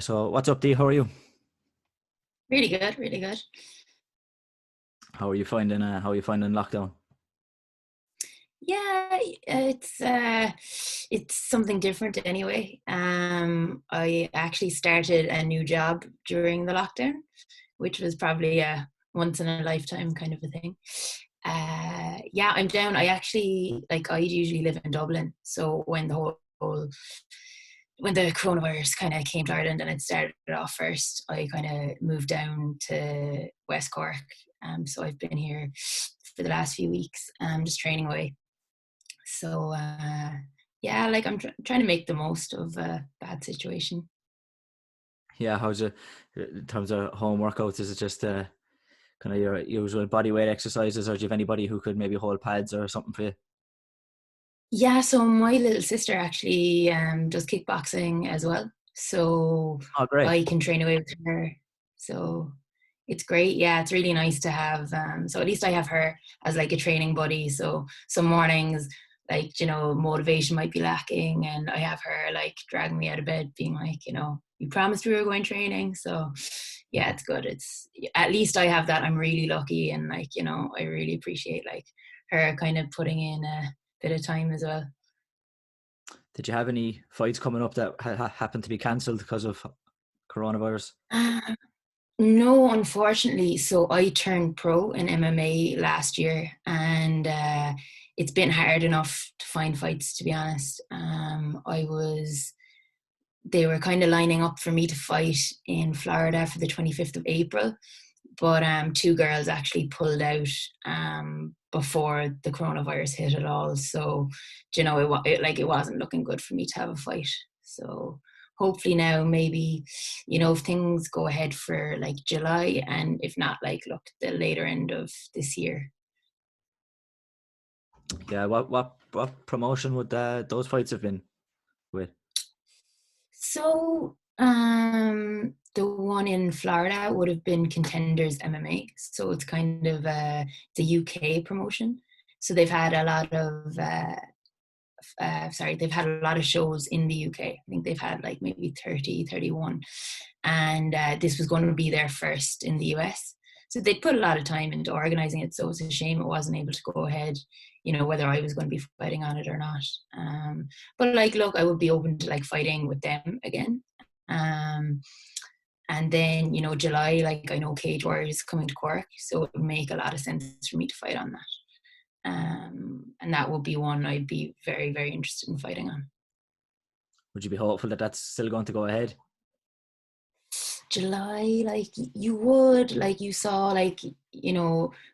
So what's up, Dee? How are you? Really good, really good. How are you finding lockdown? Yeah, it's something different anyway. I actually started a new job during the lockdown, which was probably a once in a lifetime kind of a thing. Yeah, I'm down. I actually like I usually live in Dublin, so when the coronavirus kind of came to Ireland and it started off first, I kind of moved down to West Cork. So I've been here for the last few weeks, just training away. So yeah, like I'm trying to make the most of a bad situation. Yeah, how's it in terms of home workouts? Is it just kind of your usual body weight exercises, or do you have anybody who could maybe hold pads or something for you? Yeah, so my little sister actually does kickboxing as well. So Oh, great. I can train away with her. So it's great. Yeah, it's really nice to have. So at least I have her as like a training buddy. So some mornings, like, motivation might be lacking, and I have her like dragging me out of bed, being like, you promised we were going training. So yeah, it's good. It's at least I have that. I'm really lucky, and like, I really appreciate like her kind of putting in a bit of time as well. Did you have any fights coming up that happened to be cancelled because of coronavirus? Uh, no, unfortunately. So I turned pro in MMA last year, and it's been hard enough to find fights, to be honest. They were kind of lining up for me to fight in Florida for the 25th of April, but two girls actually pulled out before the coronavirus hit at all. So, it wasn't looking good for me to have a fight. So hopefully now maybe, if things go ahead for like July, and if not, like look the later end of this year. Yeah, what promotion would those fights have been with? So the one in Florida would have been Contenders MMA. So it's kind of the UK promotion. So they've had a lot of they've had a lot of shows in the UK. I think they've had like maybe 30, 31, and this was going to be their first in the US. So they'd put a lot of time into organizing it. So it's a shame it wasn't able to go ahead, whether I was going to be fighting on it or not. But like, look, I would be open to like fighting with them again. Um, and then, July, like I know Cage Warriors is coming to Cork, so it would make a lot of sense for me to fight on that. And that would be one I'd be very, very interested in fighting on. Would you be hopeful that that's still going to go ahead? July, like you would, like you saw, like,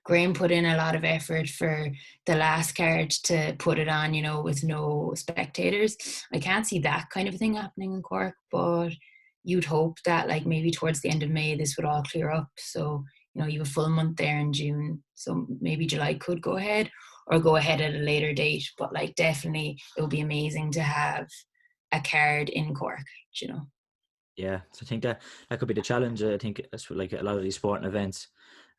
Graham put in a lot of effort for the last card to put it on, with no spectators. I can't see that kind of thing happening in Cork, but you'd hope that like maybe towards the end of May this would all clear up. So, you have a full month there in June. So maybe July could go ahead or go ahead at a later date. But like definitely it would be amazing to have a card in Cork, you know. Yeah, so I think that could be the challenge. I think that's like a lot of these sporting events.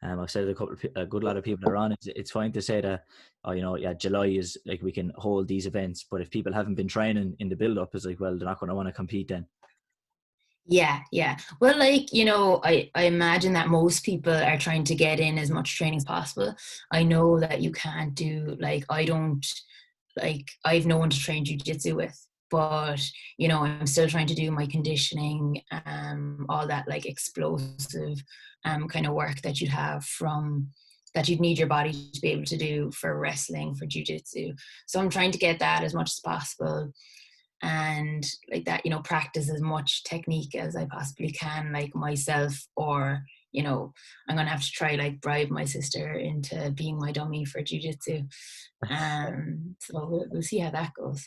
I've said a good lot of people are on. It's fine to say that, oh, yeah, July is like we can hold these events, but if people haven't been training in the build up, it's like, well, they're not going to want to compete then. Yeah, yeah. Well, like, I imagine that most people are trying to get in as much training as possible. I know that you can't do, like, I don't, like, I have no one to train jujitsu with, but, I'm still trying to do my conditioning, all that, like, explosive kind of work that that you'd need your body to be able to do for wrestling, for jujitsu. So I'm trying to get that as much as possible, and like that, practice as much technique as I possibly can, like myself, or I'm gonna have to try like bribe my sister into being my dummy for jujitsu. So we'll see how that goes.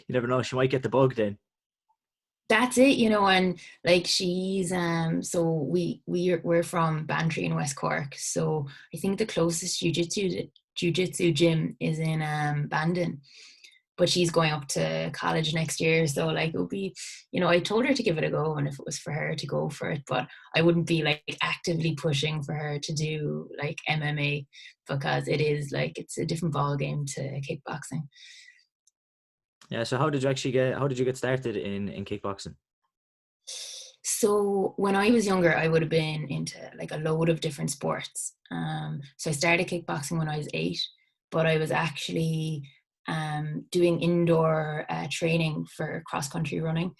You never know; she might get the bug then. That's it, and like she's so we're from Bantry in West Cork, so I think the closest jujitsu gym is in Bandon, but she's going up to college next year. So like it would be, I told her to give it a go, and if it was for her to go for it, but I wouldn't be like actively pushing for her to do like MMA, because it is like it's a different ball game to kickboxing. Yeah. So how did you get started in kickboxing? So when I was younger, I would have been into like a load of different sports. So I started kickboxing when I was 8, but I was actually doing indoor training for cross country running.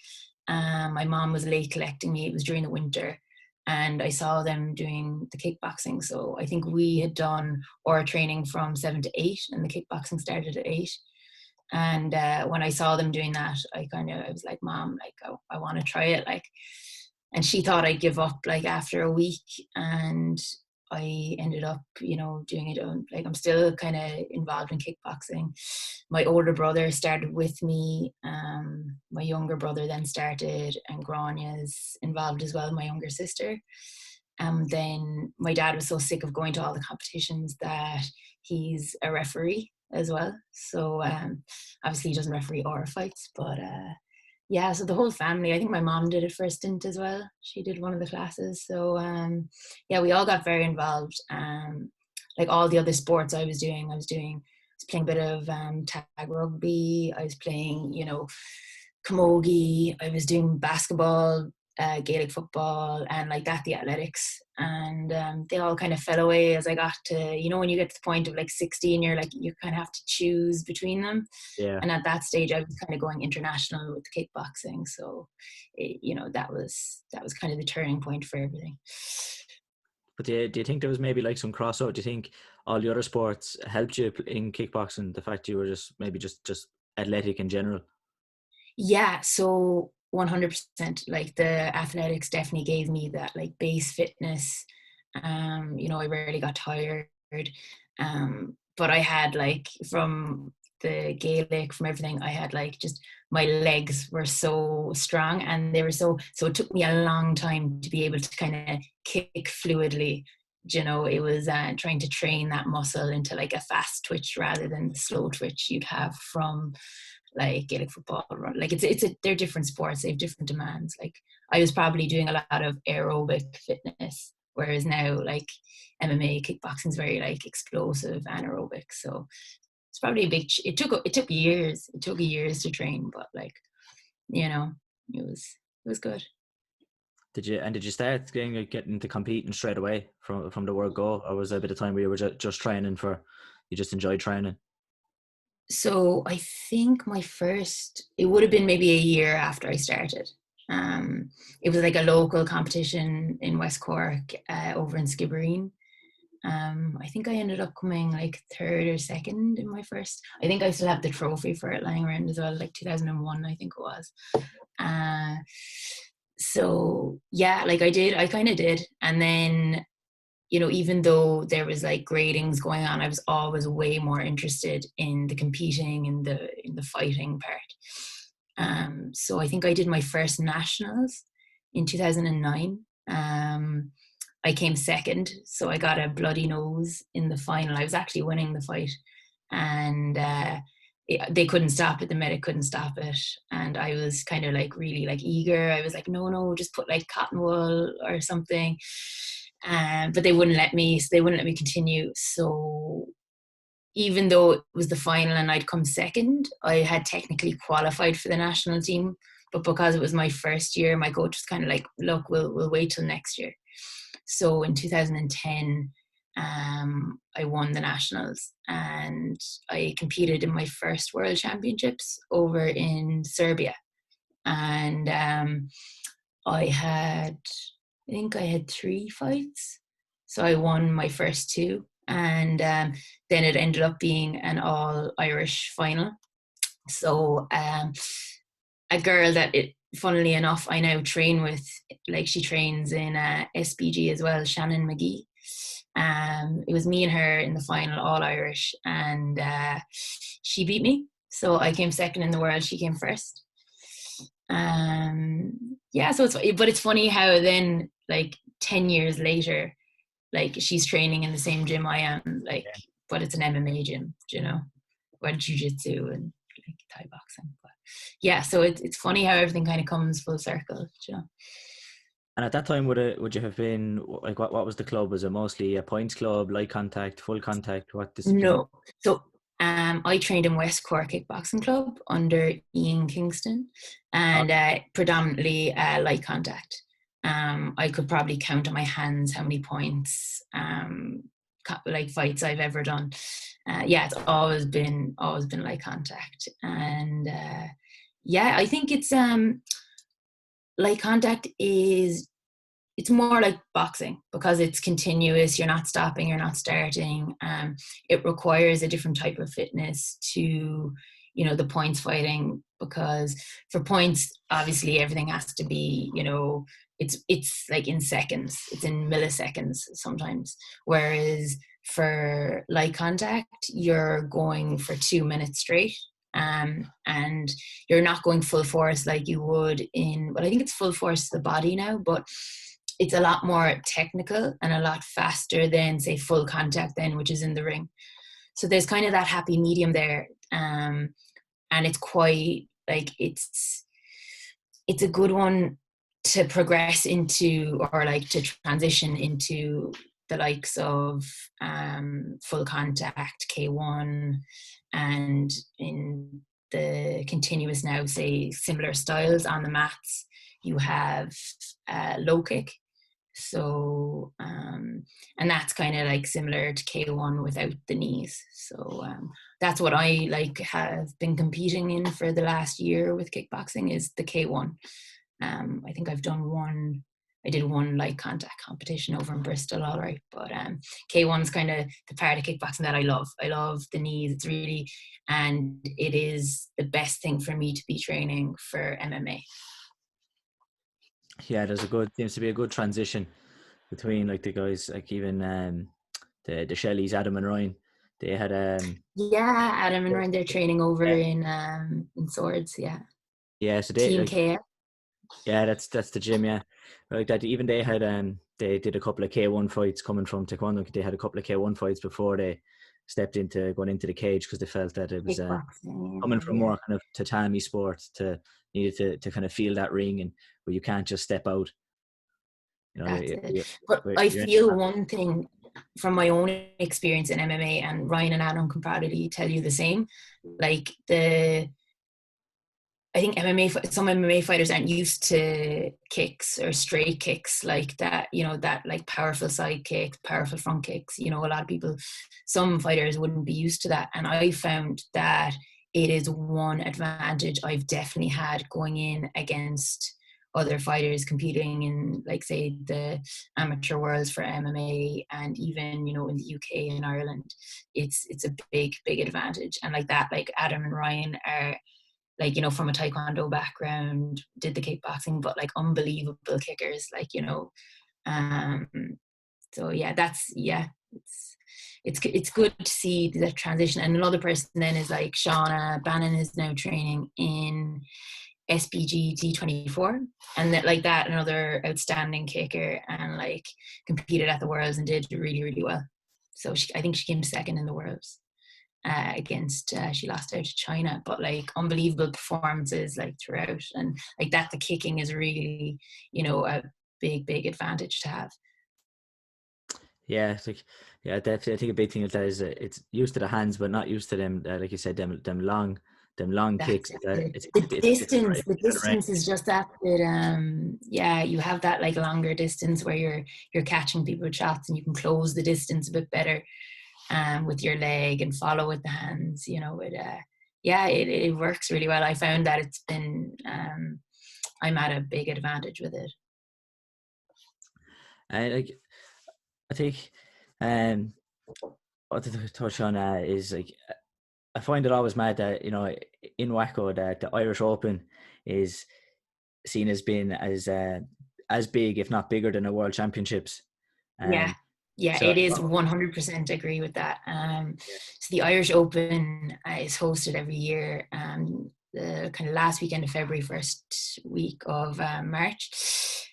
My mom was late collecting me. It was during the winter, and I saw them doing the kickboxing. So I think we had done our training from 7 to 8, and the kickboxing started at 8. And when I saw them doing that, I was like, Mom, like I want to try it, like. And she thought I'd give up like after a week, and I ended up, doing it. Like I'm still kind of involved in kickboxing. My older brother started with me. My younger brother then started, and Granya's involved as well, my younger sister. Then my dad was so sick of going to all the competitions that he's a referee as well. So obviously he doesn't referee our fights, but yeah, so the whole family. I think my mom did it for a stint as well. She did one of the classes. So yeah, we all got very involved. Like all the other sports I was playing a bit of tag rugby. I was playing, camogie. I was doing basketball, Gaelic football, and like that, the athletics. And they all kind of fell away as I got to, when you get to the point of like 16, you're like, you kind of have to choose between them. Yeah. And at that stage, I was kind of going international with the kickboxing. So, that was kind of the turning point for everything. But do you think there was maybe like some crossover? Do you think all the other sports helped you in kickboxing? The fact you were just maybe just athletic in general? Yeah, so 100%. Like the athletics definitely gave me that like base fitness. I rarely got tired. But I had like from the Gaelic, from everything, I had like just my legs were so strong, and they were so it took me a long time to be able to kind of kick fluidly. It was trying to train that muscle into like a fast twitch rather than the slow twitch you'd have from like Gaelic football. Like they're different sports. They have different demands. Like I was probably doing a lot of aerobic fitness, whereas now like MMA, kickboxing is very like explosive anaerobic. So it's probably a big. It took years. It took years to train, but like it was good. Did you start getting to competing straight away from the word go, or was there a bit of time where you were just training you just enjoyed training? So I think it would have been maybe a year after I started. It was like a local competition in West Cork, over in Skibbereen. I think I ended up coming like third or second in my first. I think I still have the trophy for it lying around as well, like 2001, I think it was. Uh, so yeah, like I kind of did. And then, even though there was like gradings going on, I was always way more interested in the competing and in the fighting part. So I think I did my first nationals in 2009. I came second, so I got a bloody nose in the final. I was actually winning the fight, and they couldn't stop it. The medic couldn't stop it, and I was kind of like really like eager. I was like, no, just put like cotton wool or something. But they wouldn't let me. So they wouldn't let me continue. So even though it was the final and I'd come second, I had technically qualified for the national team. But because it was my first year, my coach was kind of like, look, we'll wait till next year. So in 2010, I won the nationals, and I competed in my first world championships over in Serbia. And I think I had 3 fights. So I won my first 2. And then it ended up being an all Irish final. So a girl that funnily enough, I now train with, like she trains in SBG as well, Shannon McGee. It was me and her in the final, all Irish, and she beat me. So I came second in the world, she came first. Yeah, so it's funny how then like 10 years later, like she's training in the same gym I am, like, Yeah. but it's an MMA gym, where jiu-jitsu and like Thai boxing. But yeah, so it's funny how everything kind of comes full circle. And at that time, would you have been like what was the club? Was it mostly a points club, light contact, full contact? What discipline? No. So I trained in West Cork Kickboxing Club under Ian Kingston, and predominantly light contact. I could probably count on my hands how many points, like fights I've ever done. Yeah, it's always been light contact, and yeah, I think it's light contact is, it's more like boxing because it's continuous. You're not stopping, you're not starting. It requires a different type of fitness to, the points fighting, because for points, obviously everything has to be, it's like in seconds, it's in milliseconds sometimes. Whereas for light contact, you're going for 2 minutes straight. And you're not going full force like you would in, well, I think it's full force the body now, but it's a lot more technical and a lot faster than, say, full contact then, which is in the ring. So there's kind of that happy medium there. And it's quite like, it's a good one to progress into, or like to transition into the likes of full contact, K1, and in the continuous now, say, similar styles on the mats, you have low kick. So, and that's kind of like similar to K1 without the knees. So that's what I like have been competing in for the last year with kickboxing, is the K1. I think I've done one, I did one light contact competition over in Bristol, all right. But K1's kind of the part of kickboxing that I love. I love the knees. It's really, and it is the best thing for me to be training for MMA. Yeah, seems to be a good transition between like the guys, like even the Shelleys, Adam and Ryan. They had yeah, Adam and Ryan, they're training over in Swords, yeah. Yeah, so they Team like, KF. yeah, that's the gym, yeah. Like that, even they had they did a couple of K1 fights coming from Taekwondo. They had a couple of K1 fights before they stepped into going into the cage, because they felt that it was coming from more kind of tatami sports, to needed to kind of feel that ring, and where you can't just step out. That's it. But I feel one thing from my own experience in MMA, and Ryan and Adam can probably tell you the same. Like I think some MMA fighters aren't used to kicks or straight kicks like that, that like powerful side kicks, powerful front kicks. A lot of people, some fighters wouldn't be used to that. And I found that it is one advantage I've definitely had going in against other fighters competing in, like, say, the amateur worlds for MMA, and even, in the UK and Ireland. It's a big, big advantage. And like that, like Adam and Ryan are, like, from a Taekwondo background, did the kickboxing, but like unbelievable kickers, like, so yeah, it's good to see the transition. And another person then is like Shauna Bannon is now training in SBG T24, and that, like, that, another outstanding kicker, and like competed at the Worlds and did really, really well. So I think she came second in the Worlds. She lost out to China, but like unbelievable performances like throughout, and like that, the kicking is really, a big, big advantage to have. Yeah, it's like, yeah, definitely. I think a big thing of that is it's used to the hands, but not used to them. Like you said, them long kicks. The distance is just that bit. Yeah, you have that like longer distance where you're catching people with shots, and you can close the distance a bit better. With your leg and follow with the hands, it works really well. I found that it's been, I'm at a big advantage with it. I think, what to touch on is like, I find it always mad that in WAKO that the Irish Open is seen as being as big, if not bigger, than the World Championships. Yeah, so, it is 100% agree with that. So the Irish Open is hosted every year, the kind of last weekend of February, first week of March,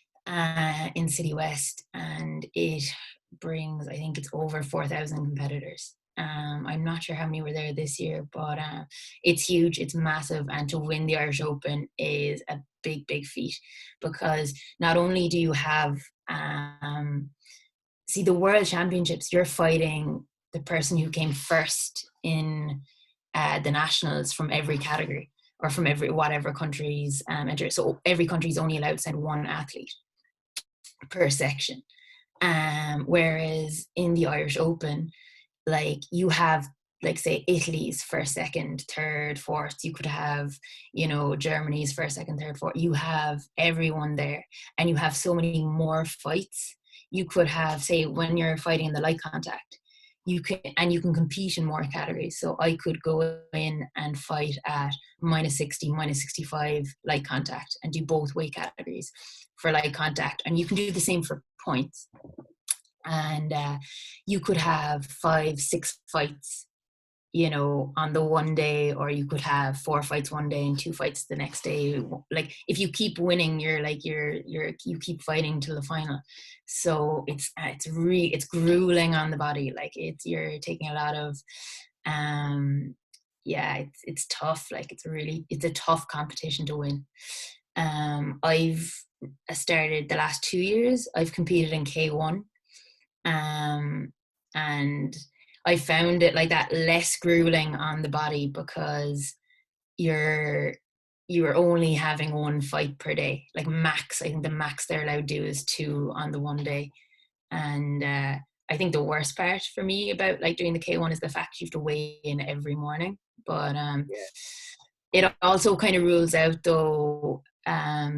in City West, and it brings, I think it's over 4,000 competitors. I'm not sure how many were there this year, but it's huge, it's massive, and to win the Irish Open is a big, big feat, because not only do you have see, the World Championships, you're fighting the person who came first in the nationals from every category, or from whatever countries enter. So every country is only allowed to send one athlete. per section. Whereas in the Irish Open, like you have, like, say, Italy's first, second, third, fourth. You could have, Germany's first, second, third, fourth. You have everyone there, and you have so many more fights. You could have, say, when you're fighting in the light contact, you can compete in more categories. So I could go in and fight at -60, -65 light contact, and do both weight categories for light contact, and you can do the same for points. And you could have 5-6 fights, on the one day, or you could have 4 fights one day and 2 fights the next day. Like, if you keep winning, you keep fighting till the final. So it's grueling on the body. Like, you're taking a lot of, it's tough. Like, it's a tough competition to win. I've started the last 2 years. I've competed in K1, and I found it like that less grueling on the body, because you're only having 1 fight per day. Like, max, I think the max they're allowed to do is 2 on the one day. And I think the worst part for me about like doing the K1 is the fact you have to weigh in every morning. But it also kind of rules out, though,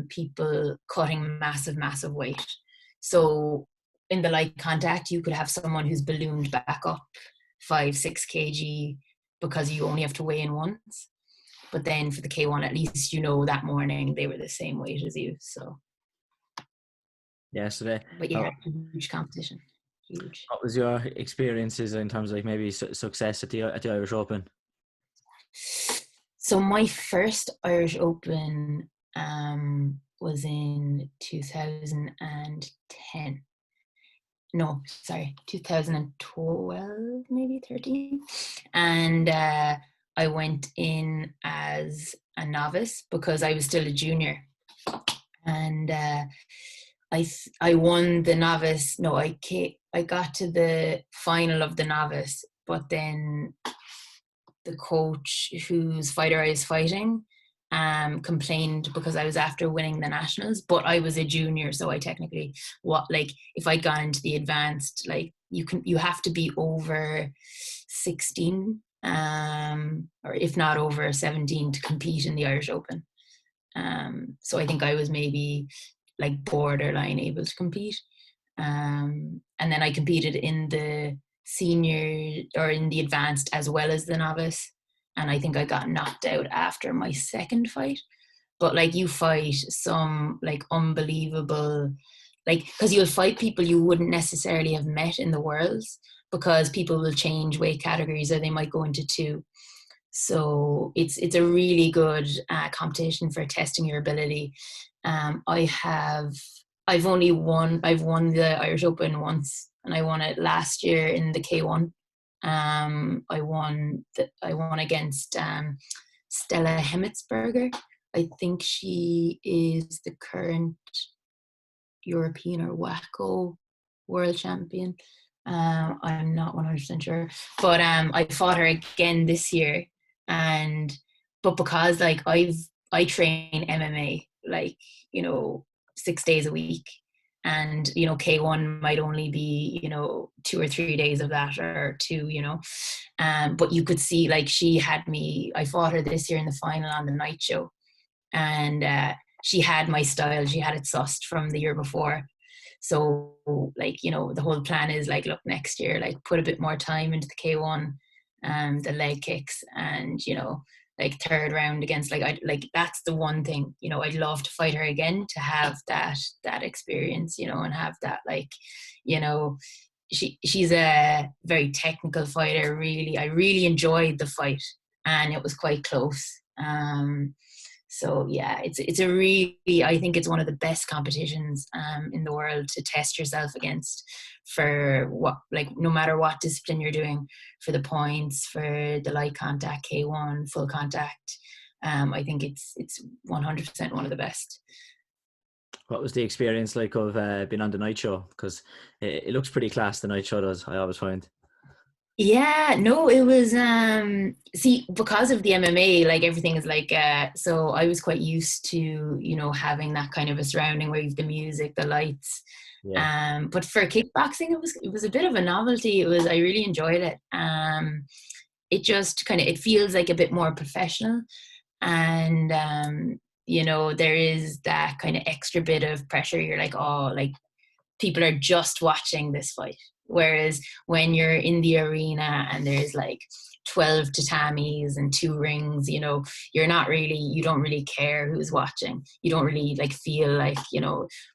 people cutting massive weight. So in the light contact, you could have someone who's ballooned back up 5-6 kg because you only have to weigh in once. But then for the K1, at least that morning they were the same weight as you. So yesterday. But yeah, huge competition. Huge. What was your experiences in terms of like maybe success at the Irish Open? So my first Irish Open was in 2010. No, sorry, 2012, maybe 13. And I went in as a novice because I was still a junior. And I won the novice. No, I got to the final of the novice, but then the coach whose fighter I was fighting complained because I was after winning the nationals, but I was a junior, so I technically, if I'd gone into the advanced, like you have to be over 16, or if not over 17 to compete in the Irish Open. So I think I was maybe like borderline able to compete. And then I competed in the senior, or in the advanced, as well as the novice. And I think I got knocked out after my second fight. But like, you fight some like unbelievable, like, because you'll fight people you wouldn't necessarily have met in the Worlds, because people will change weight categories, or they might go into 2. So it's a really good competition for testing your ability. I've won the Irish Open once, and I won it last year in the K1. I won against Stella Hemmetsberger. I think she is the current European or WAKO world champion. I'm not 100% sure, but I fought her again this year, but because like I train MMA like 6 days a week, and K1 might only be 2 or 3 days of that, or 2, but you could see, like, I fought her this year in the final on the night show, and she had my style, she had it sussed from the year before. So like, the whole plan is like, look, next year, like, put a bit more time into the K1, the leg kicks, and like, third round against, that's the one thing, I'd love to fight her again, to have that experience, and have that, like, she's a very technical fighter. Really, I really enjoyed the fight, and it was quite close. So yeah, it's a really, I think it's one of the best competitions in the world to test yourself against, for what, like, no matter what discipline you're doing, for the points, for the light contact, K1, full contact. I think it's 100% one of the best. What was the experience like of being on the night show? Because it looks pretty class, the night show does, I always find. Yeah, no, it was see, because of the MMA, like everything is like so I was quite used to, having that kind of a surrounding where you've the music, the lights. Yeah. But for kickboxing it was a bit of a novelty. I really enjoyed it. It just kind of, it feels like a bit more professional, and there is that kind of extra bit of pressure. You're like, oh, like people are just watching this fight. Whereas when you're in the arena and there's like 12 tatamis and 2 rings, you don't really care who's watching. You don't really like feel like,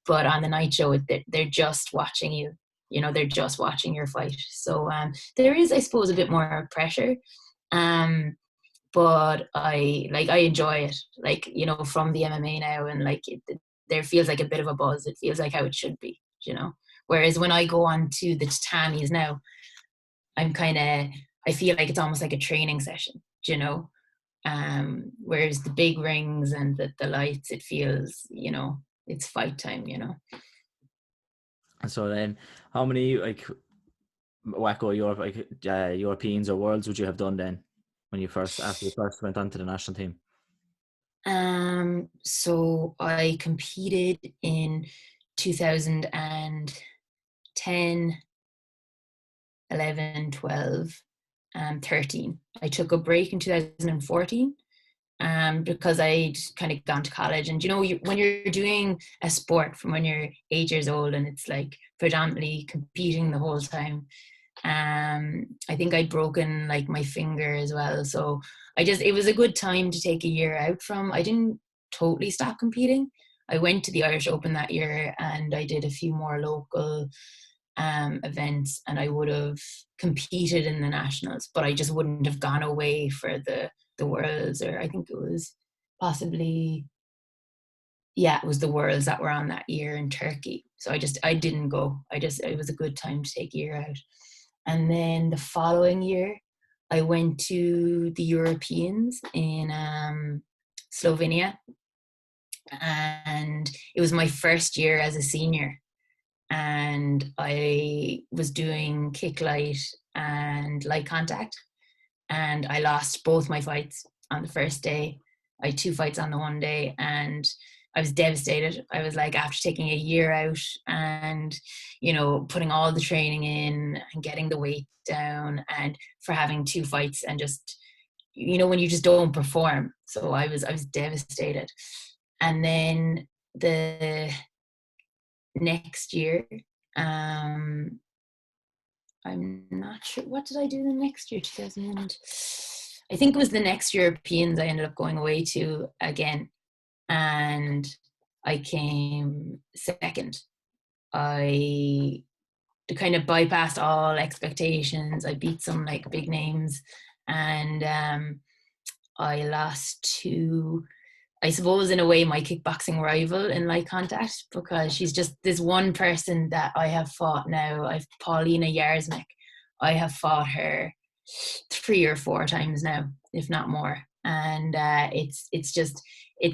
but on the night show, they're just watching you. They're just watching your fight. So there is, I suppose, a bit more pressure. Um, but I enjoy it, like, from the MMA now, and like there feels like a bit of a buzz. It feels like how it should be, you know. Whereas when I go on to the tatamis now, I'm kind of, I feel like it's almost like a training session, you know. Whereas the big rings and the lights, it feels, it's fight time, And so then, how many like WAKO Europe, like Europeans or worlds would you have done then when you first, after you first went on to the national team? So I competed in 2010, 11, 12, and 13. I took a break in 2014 because I'd kind of gone to college. And, when you're doing a sport from when you're 8 years old and it's like predominantly competing the whole time, I think I'd broken like my finger as well. So it was a good time to take a year out from. I didn't totally stop competing. I went to the Irish Open that year and I did a few more local events, and I would have competed in the nationals, but I just wouldn't have gone away for the worlds, or I think it was possibly, yeah, it was the worlds that were on that year in Turkey. So I didn't go. It was a good time to take a year out. And then the following year, I went to the Europeans in Slovenia, and it was my first year as a senior. And I was doing kick light and light contact, and I lost both my fights on the first day. I had 2 fights on the one day, and I was devastated. I was like, after taking a year out and, putting all the training in and getting the weight down, and for having 2 fights and just, when you just don't perform. So I was devastated. And then the next year, um, I'm not sure. What did I do the next year? 2000. I think it was the next Europeans I ended up going away to again, and I came second. I kind of bypassed all expectations. I beat some like big names, and I lost to, I suppose, in a way, my kickboxing rival in light contact, because she's just this one person that I have fought now. I've Paulina Yarsmek. I have fought her 3 or 4 times now, if not more. And it's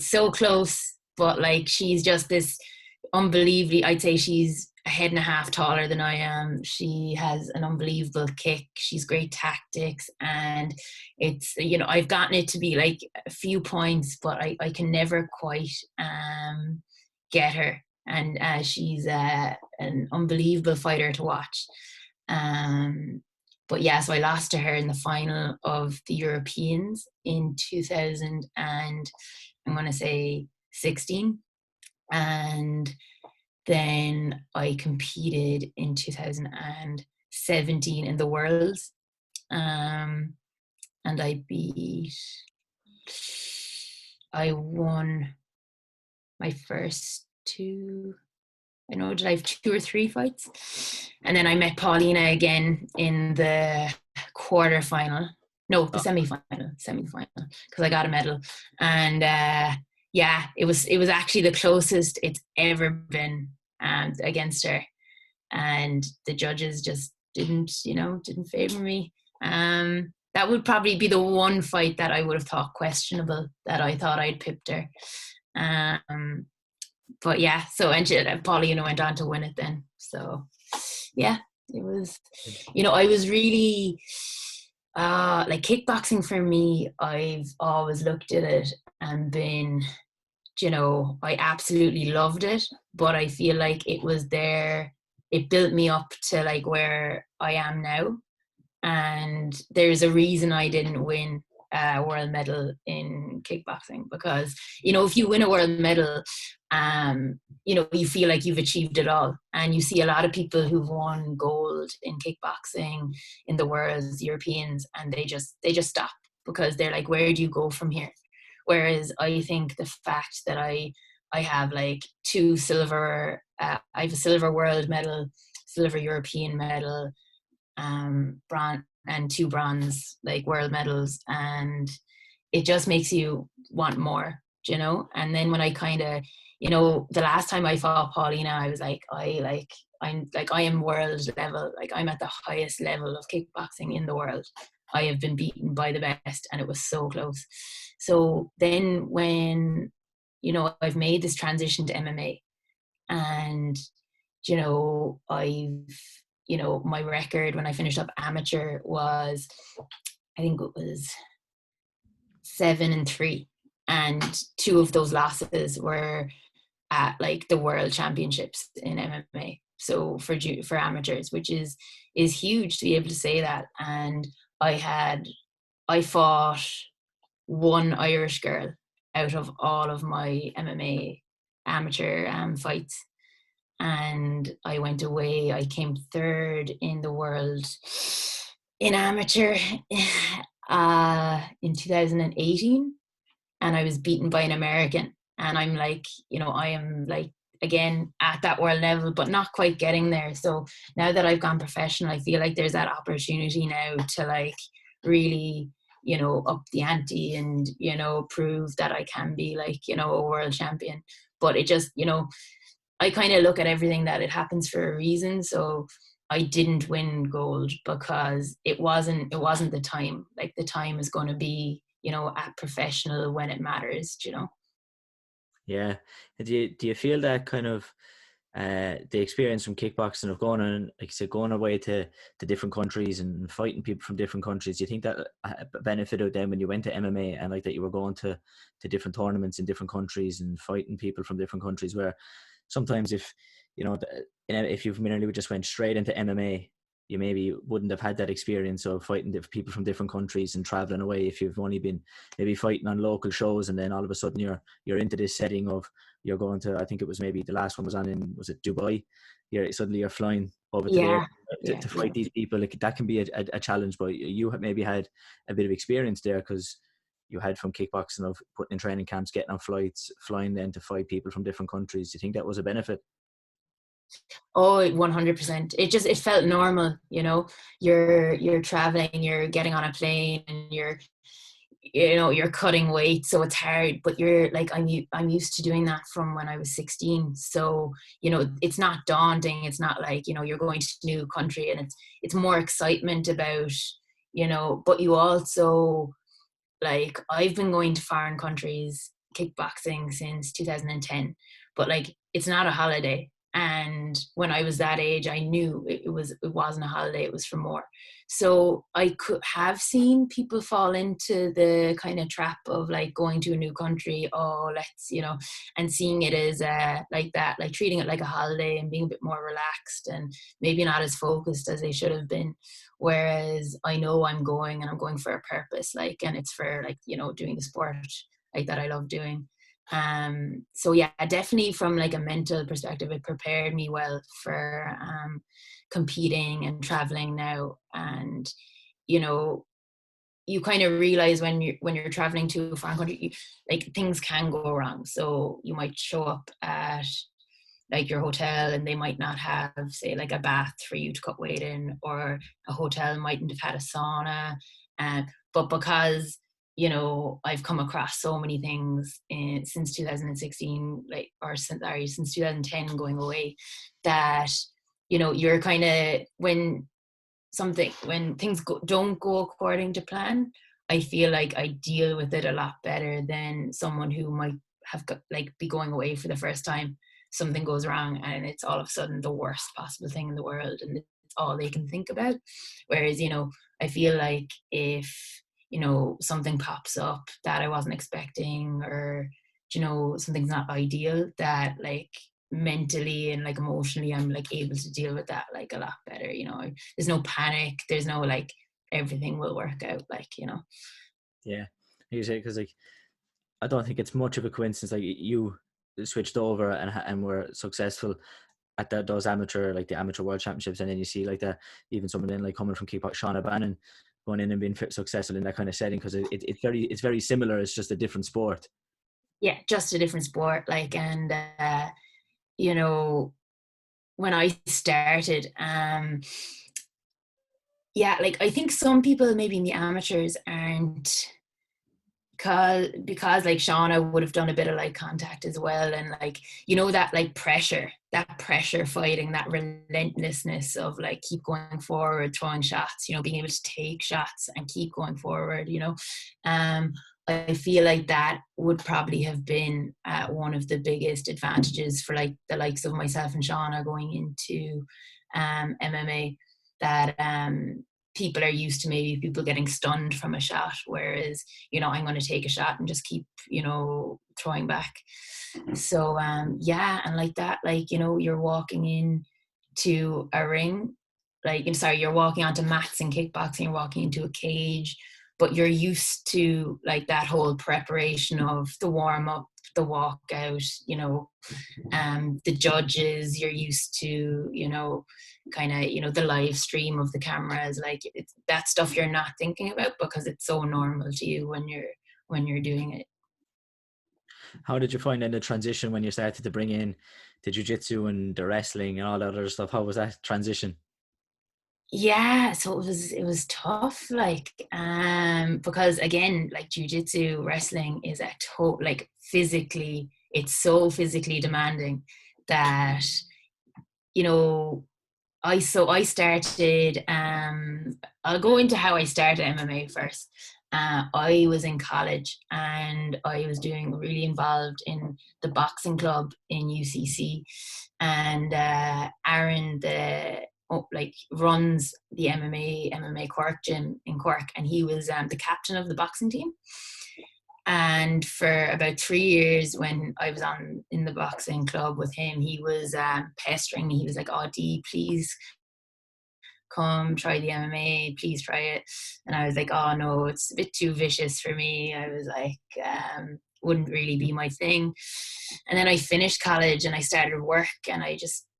so close, but like she's just this unbelievably, I'd say she's a head and a half taller than I am. She has an unbelievable kick. She's great tactics, and it's, I've gotten it to be like a few points, but I can never quite get her. And she's an unbelievable fighter to watch. But yeah, so I lost to her in the final of the Europeans in 2000 and I'm going to say 16. And then I competed in 2017 in the Worlds. And I won my first 2. I know, did I have 2 or 3 fights? And then I met Paulina again in the quarterfinal. No, the Oh, semi-final, because I got a medal. And yeah, it was actually the closest it's ever been against her. And the judges just didn't favor me. That would probably be the one fight that I would have thought questionable, that I thought I'd pipped her. But yeah, so, and Paulina went on to win it then. So yeah. It was, I was really, like kickboxing for me, I've always looked at it and been, I absolutely loved it, but I feel like it was there, it built me up to like where I am now. And there's a reason I didn't win a world medal in kickboxing, because if you win a world medal, you feel like you've achieved it all. And you see a lot of people who've won gold in kickboxing in the world's Europeans, and they just stop, because they're like, where do you go from here? Whereas I think the fact that I have like two silver, I have a silver world medal, silver European medal, bronze, and two bronze like world medals, and it just makes you want more, and then when I kind of, the last time I fought Paulina, I was like, I am world level, like I'm at the highest level of kickboxing in the world. I have been beaten by the best, and it was so close. So then when I've made this transition to MMA, and I've my record when I finished up amateur was, I think it was 7-3, and two of those losses were at like the world championships in MMA. So for amateurs, which is huge to be able to say that. And I fought one Irish girl out of all of my MMA amateur fights, and I went away. I came third in the world in amateur in 2018, and I was beaten by an American. And I'm like, I am like, again, at that world level, but not quite getting there. So now that I've gone professional, I feel like there's that opportunity now to like really, up the ante and, prove that I can be like, a world champion. But it just, I kind of look at everything that it happens for a reason. So I didn't win gold because it wasn't the time. Like the time is going to be, at professional when it matters, Yeah. Do you feel that kind of the experience from kickboxing of going on, like I said, going away to different countries and fighting people from different countries, do you think that benefited them when you went to MMA, and like that you were going to different tournaments in different countries and fighting people from different countries, where sometimes if if you've merely just went straight into MMA, you maybe wouldn't have had that experience of fighting people from different countries and traveling away if you've only been maybe fighting on local shows, and then all of a sudden you're into this setting of you're going to, I think it was maybe the last one was on in, was it Dubai? Suddenly you're flying over to there to fight these people. Like that can be a challenge, but you maybe had a bit of experience there because you had from kickboxing of putting in training camps, getting on flights, flying then to fight people from different countries. Do you think that was a benefit? Oh, 100%. It felt normal, you're traveling, you're getting on a plane, and you're cutting weight, so it's hard, but you're like, I'm used to doing that from when I was 16. So, it's not daunting. It's not like, you're going to a new country, and it's more excitement about, but you also, like, I've been going to foreign countries kickboxing since 2010, but like it's not a holiday. And when I was that age, I knew it wasn't a holiday, it was for more. So I could have seen people fall into the kind of trap of like going to a new country, oh, let's, and seeing it as like that, like treating it like a holiday and being a bit more relaxed and maybe not as focused as they should have been. Whereas I know I'm going, and I'm going for a purpose, like, and it's for like, doing the sport like that I love doing. So yeah, definitely from like a mental perspective, it prepared me well for competing and traveling now. And you kind of realize when you're traveling to a foreign country, like things can go wrong. So you might show up at like your hotel, and they might not have, say, like a bath for you to cut weight in, or a hotel mightn't have had a sauna. But because I've come across so many things since 2016, like, or since 2010 going away, that you're kind of, when things don't go according to plan, I feel like I deal with it a lot better than someone who might have like be going away for the first time. Something goes wrong, and it's all of a sudden the worst possible thing in the world, and it's all they can think about. Whereas, you know, I feel like if, you know, something pops up that I wasn't expecting, or, you know, something's not ideal, that like mentally and like emotionally I'm like able to deal with that like a lot better, you know. There's no panic, there's no like everything will work out, like, you know. Yeah, you say, because like I don't think it's much of a coincidence. Like you switched over and were successful at those amateur, like the amateur world championships, and then you see like that even someone then like coming from kickboxing, Sean O'Bannon, going in and being successful in that kind of setting, because it's very similar. It's just a different sport. Yeah, just a different sport, like. And you know, when I started, yeah, like I think some people maybe in the amateurs aren't, because like Shauna would have done a bit of like contact as well, and like, you know, that like pressure fighting, that relentlessness of like keep going forward, throwing shots, you know, being able to take shots and keep going forward, you know. um I feel like that would probably have been one of the biggest advantages for like the likes of myself and Shauna going into MMA, that people are used to maybe people getting stunned from a shot, whereas, you know, I'm going to take a shot and just keep, you know, throwing back. So yeah, and like that, like, you know, you're walking in to a ring, like, I'm sorry, you're walking onto mats in kickboxing, you're walking into a cage, but you're used to like that whole preparation of the warm up, the walkout, you know, the judges, you're used to, you know, kind of, you know, the live stream of the cameras, like it's that stuff you're not thinking about because it's so normal to you when you're doing it. How did you find in the transition when you started to bring in the jiu-jitsu and the wrestling and all that other stuff? How was that transition? Yeah, so it was tough, like, because again, like jiu-jitsu, wrestling is like physically, it's so physically demanding that, you know, I started, I'll go into how I started MMA first. I was in college and I was really involved in the boxing club in UCC, and Aaron, like runs the MMA Cork gym in Cork, and he was the captain of the boxing team. And for about 3 years, when I was on in the boxing club with him, he was pestering me. He was like, "Oh, Dee, please come try the MMA, please try it." And I was like, "Oh no, it's a bit too vicious for me." I was like, wouldn't really be my thing. And then I finished college and I started work, and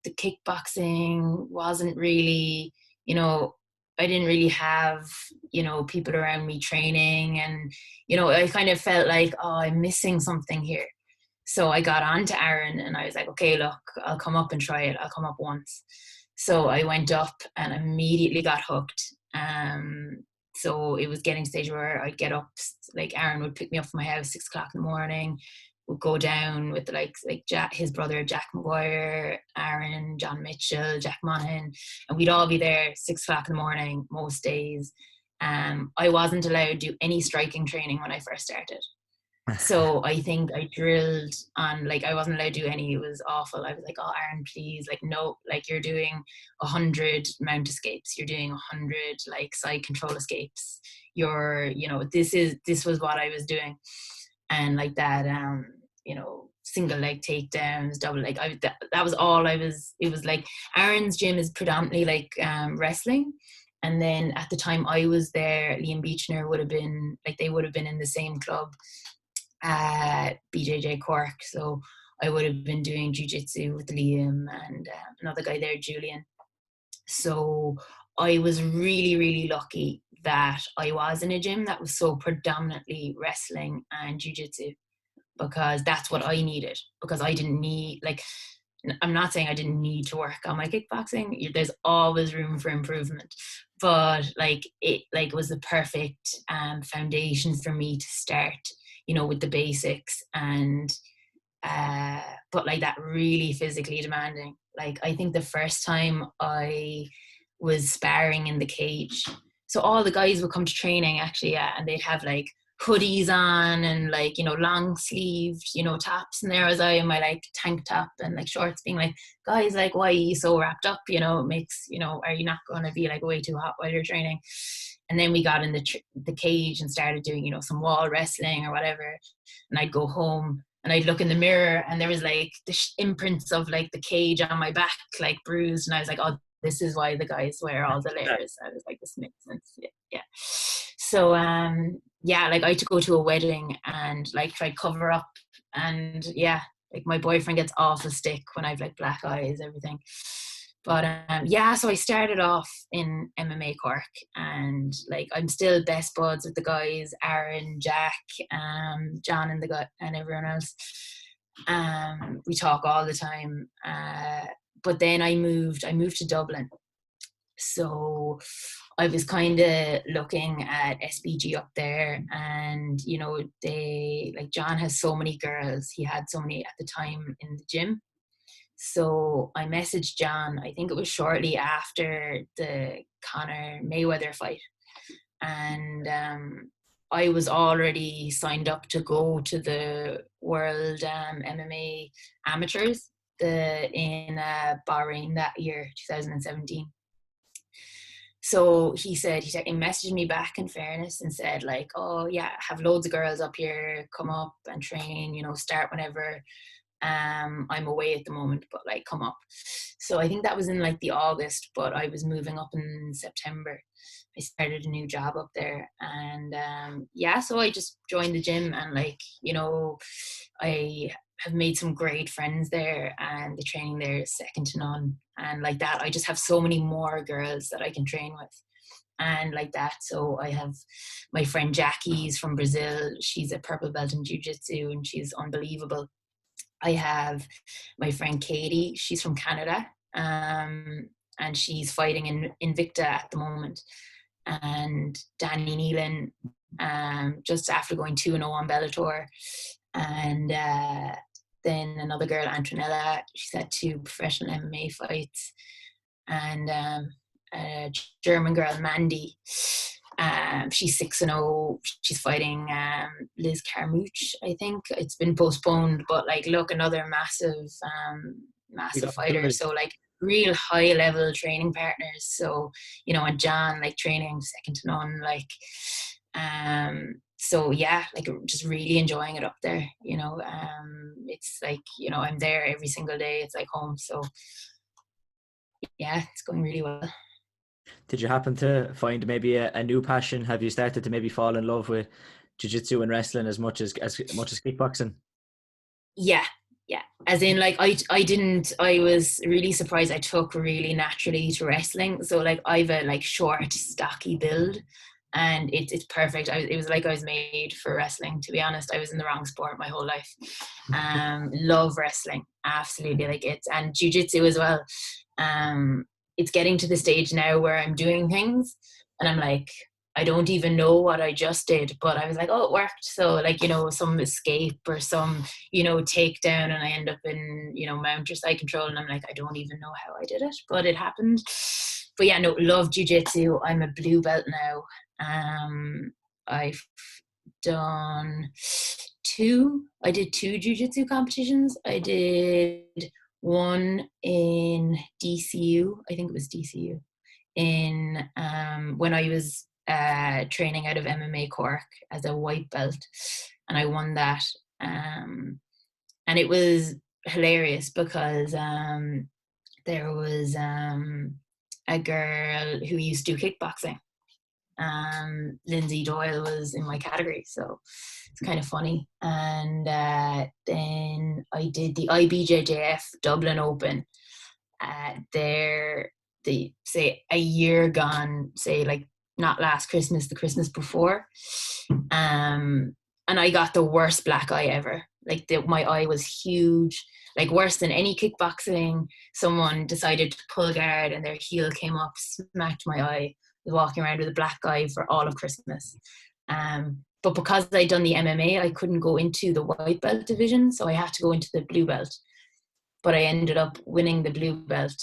the kickboxing wasn't really, you know, I didn't really have, you know, people around me training, and, you know, I kind of felt like, oh, I'm missing something here. So I got on to Aaron and I was like, okay, look, I'll come up and try it. I'll come up once. So I went up and immediately got hooked. So it was getting to the stage where I'd get up, like Aaron would pick me up from my house 6 o'clock in the morning, would go down with the like Jack, his brother Jack McGuire, Aaron, John Mitchell, Jack Monaghan, and we'd all be there 6 o'clock in the morning most days. I wasn't allowed to do any striking training when I first started. So I think I drilled on, like, I wasn't allowed to do any. It was awful. I was like, "Oh, Aaron, please, like, no, like you're doing 100 mount escapes, you're doing 100 like side control escapes. You're, you know, this was what I was doing." And like that, you know, single leg takedowns, double leg. That was all I was. It was like Aaron's gym is predominantly like wrestling. And then at the time I was there, Liam Beechner would have been, like, they would have been in the same club at BJJ Cork. So I would have been doing jiu-jitsu with Liam and another guy there, Julian. So I was really, really lucky that I was in a gym that was so predominantly wrestling and jiu-jitsu, because that's what I needed. Because I didn't need, like, I'm not saying I didn't need to work on my kickboxing. There's always room for improvement, but like it was the perfect foundation for me to start, you know, with the basics. And but like that really physically demanding. Like I think the first time I was sparring in the cage, so all the guys would come to training actually, and they'd have like hoodies on and like, you know, long sleeved, you know, tops, and there was I in my like tank top and like shorts, being like, guys, like, why are you so wrapped up? You know, it makes, you know, are you not going to be like way too hot while you're training? And then we got in the cage and started doing, you know, some wall wrestling or whatever. And I'd go home and I'd look in the mirror and there was like the imprints of like the cage on my back, like bruised. And I was like, oh, this is why the guys wear all the layers. I was like, this makes sense. Yeah. Yeah. So yeah, like I had to go to a wedding and like try cover up, and yeah, like my boyfriend gets awful stick when I've like black eyes, everything. But yeah, so I started off in MMA Cork, and like I'm still best buds with the guys, Aaron, Jack, John, and the guy and everyone else. We talk all the time. But then I moved to Dublin, so I was kind of looking at SBG up there, and you know, they like John has so many girls. He had so many at the time in the gym. So I messaged John, I think it was shortly after the Conor Mayweather fight. And I was already signed up to go to the World MMA Amateurs in Bahrain that year, 2017. So he messaged me back in fairness and said like, oh yeah, have loads of girls up here, come up and train, you know, start whenever. I'm away at the moment, but like come up. So I think that was in like the August, but I was moving up in September. I started a new job up there, and yeah, so I just joined the gym, and like, you know, I have made some great friends there, and the training there is second to none. And like that, I just have so many more girls that I can train with. And like that, so I have my friend Jackie's from Brazil. She's a purple belt in jiu-jitsu and she's unbelievable. I have my friend Katie, she's from Canada, and she's fighting in Invicta at the moment. And Danny Nealon, just after going 2-0 on Bellator. And then another girl, Antonella, she's had 2 professional MMA fights. And a German girl, Mandy, she's 6-0. She's fighting Liz Carmouche, I think. It's been postponed, but like, look, another massive fighter. So like real high level training partners. So, you know, and John, like training second to none. Like, so yeah, like just really enjoying it up there. You know, it's like, you know, I'm there every single day. It's like home. So yeah, it's going really well. Did you happen to find maybe a new passion? Have you started to maybe fall in love with jiu-jitsu and wrestling as much as kickboxing? Yeah, yeah. As in, like, I was really surprised I took really naturally to wrestling. So like I've a like short, stocky build, and it's perfect. It was like I was made for wrestling, to be honest. I was in the wrong sport my whole life. Love wrestling, absolutely. Like it's, and jiu-jitsu as well. It's getting to the stage now where I'm doing things and I'm like, I don't even know what I just did, but I was like, oh, it worked. So like, you know, some escape or some, you know, takedown, and I end up in, you know, mount or side control, and I'm like, I don't even know how I did it, but it happened. But yeah, no, love jiu-jitsu. I'm a blue belt now. I've done I did 2 jiu-jitsu competitions. I did one in DCU, I think it was DCU, in when I was training out of MMA Cork as a white belt, and I won that. And it was hilarious because there was a girl who used to do kickboxing. Lindsay Doyle was in my category, so it's kind of funny. And then I did the IBJJF Dublin Open. They say a year gone, say like not last Christmas, the Christmas before. And I got the worst black eye ever. Like my eye was huge, like worse than any kickboxing. Someone decided to pull guard and their heel came up, smacked my eye. I was walking around with a black eye for all of Christmas. But because I'd done the MMA, I couldn't go into the white belt division, so I had to go into the blue belt. But I ended up winning the blue belt.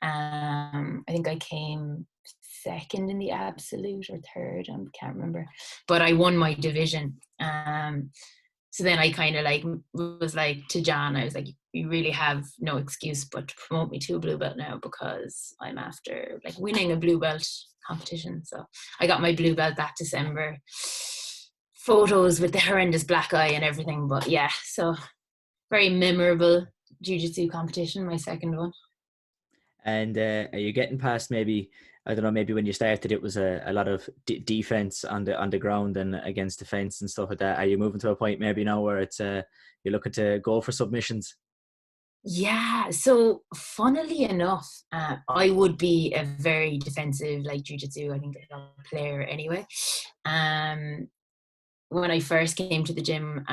I think I came second in the absolute or third, I can't remember, but I won my division. So then I kind of like was like to John, I was like, you really have no excuse but to promote me to a blue belt now, because I'm after like winning a blue belt competition. So I got my blue belt that December. Photos with the horrendous black eye and everything, but yeah, so very memorable jiu-jitsu competition, my second one. And are you getting past maybe, I don't know, maybe when you started it was a lot of defense on the ground and against defense and stuff like that. Are you moving to a point maybe now where it's you're looking to go for submissions? Yeah, so funnily enough, I would be a very defensive, like jiu-jitsu, I think, player anyway. Um, when I first came to the gym,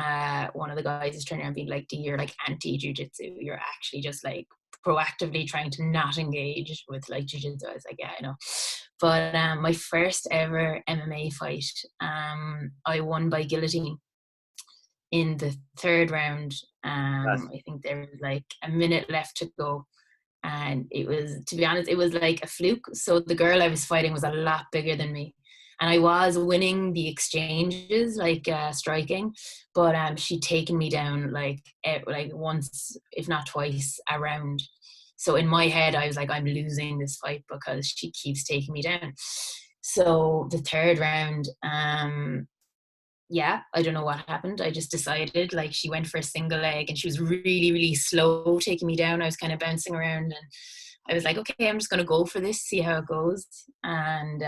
one of the guys is turning around being like, you're like anti-jiu-jitsu. You're actually just like proactively trying to not engage with like jiu-jitsu. I was like, yeah, I know. But my first ever MMA fight, I won by guillotine in the third round. Yes. I think there was like a minute left to go. And it was, to be honest, it was like a fluke. So the girl I was fighting was a lot bigger than me. And I was winning the exchanges, like striking, but she'd taken me down like once, if not twice, a round. So in my head, I was like, I'm losing this fight because she keeps taking me down. So the third round, yeah, I don't know what happened. I just decided, like, she went for a single leg and she was really, really slow taking me down. I was kind of bouncing around and I was like, okay, I'm just going to go for this, see how it goes. And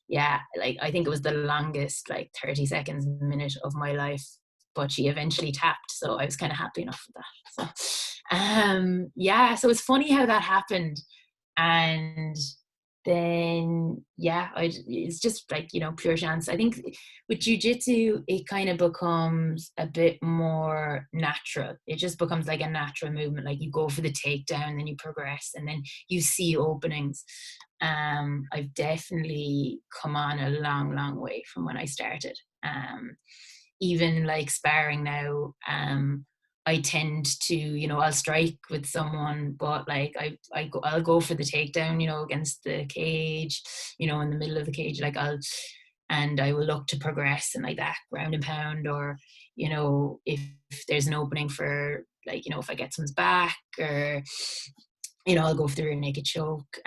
yeah, like, I think it was the longest, like 30 seconds, minute of my life, but she eventually tapped. So I was kind of happy enough with that. So, yeah, so it's funny how that happened. And then yeah, it's just like, pure chance. I think with jiu-jitsu it kind of becomes a bit more natural. It just becomes like a natural movement, like you go for the takedown, then you progress, and then you see openings. I've definitely come on a long way from when I started. Even like sparring now, I tend to, I'll strike with someone, but like I'll go for the takedown, against the cage, in the middle of the cage, like and I will look to progress and like that ground and pound, or, if there's an opening for like, if I get someone's back, or, I'll go for the rear naked choke.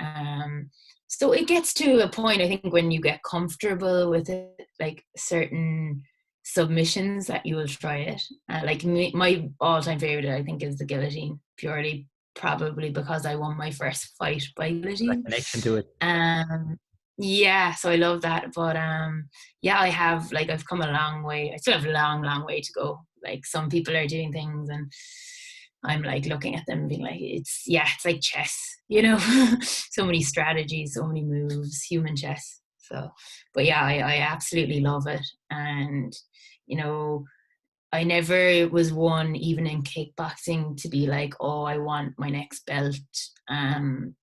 So it gets to a point, I think, when you get comfortable with it, like certain submissions, that you will try it. Like my all-time favorite, I think, is the guillotine, purely probably because I won my first fight by That guillotine. connection to it. Um, yeah, so I love that. But yeah, I've come a long way. I still have a long way to go. Like, some people are doing things and I'm like looking at them being like, it's like chess, so many strategies, so many moves, human chess. So, but yeah, I absolutely love it. And, I never was one, even in kickboxing, to be like, oh, I want my next belt. Um,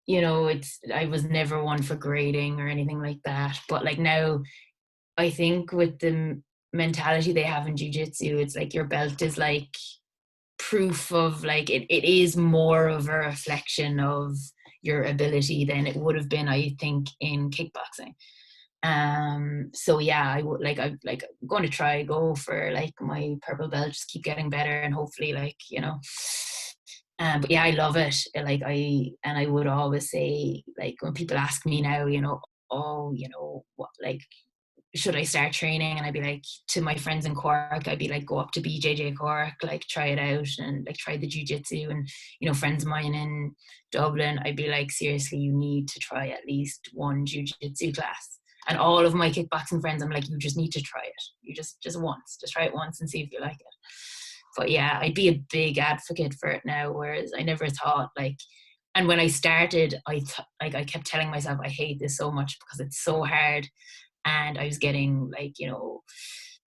I was never one for grading or anything like that. But like now, I think with the mentality they have in jiu-jitsu, it's like your belt is like proof of, like, it is more of a reflection of your ability than it would have been, I think, in kickboxing. So yeah, I would I'm going to try go for like my purple belt, just keep getting better, and hopefully, like, but yeah, I love it. I would always say, like, when people ask me now, oh, what, like, should I start training? And I'd be like, to my friends in Cork, I'd be like, go up to BJJ Cork, like try it out, and like try the jiu-jitsu. And, friends of mine in Dublin, I'd be like, seriously, you need to try at least one jiu-jitsu class. And all of my kickboxing friends, I'm like, you just need to try it. You just try it once and see if you like it. But yeah, I'd be a big advocate for it now, whereas I never thought, like, and when I started, I kept telling myself, I hate this so much because it's so hard. And I was getting, like,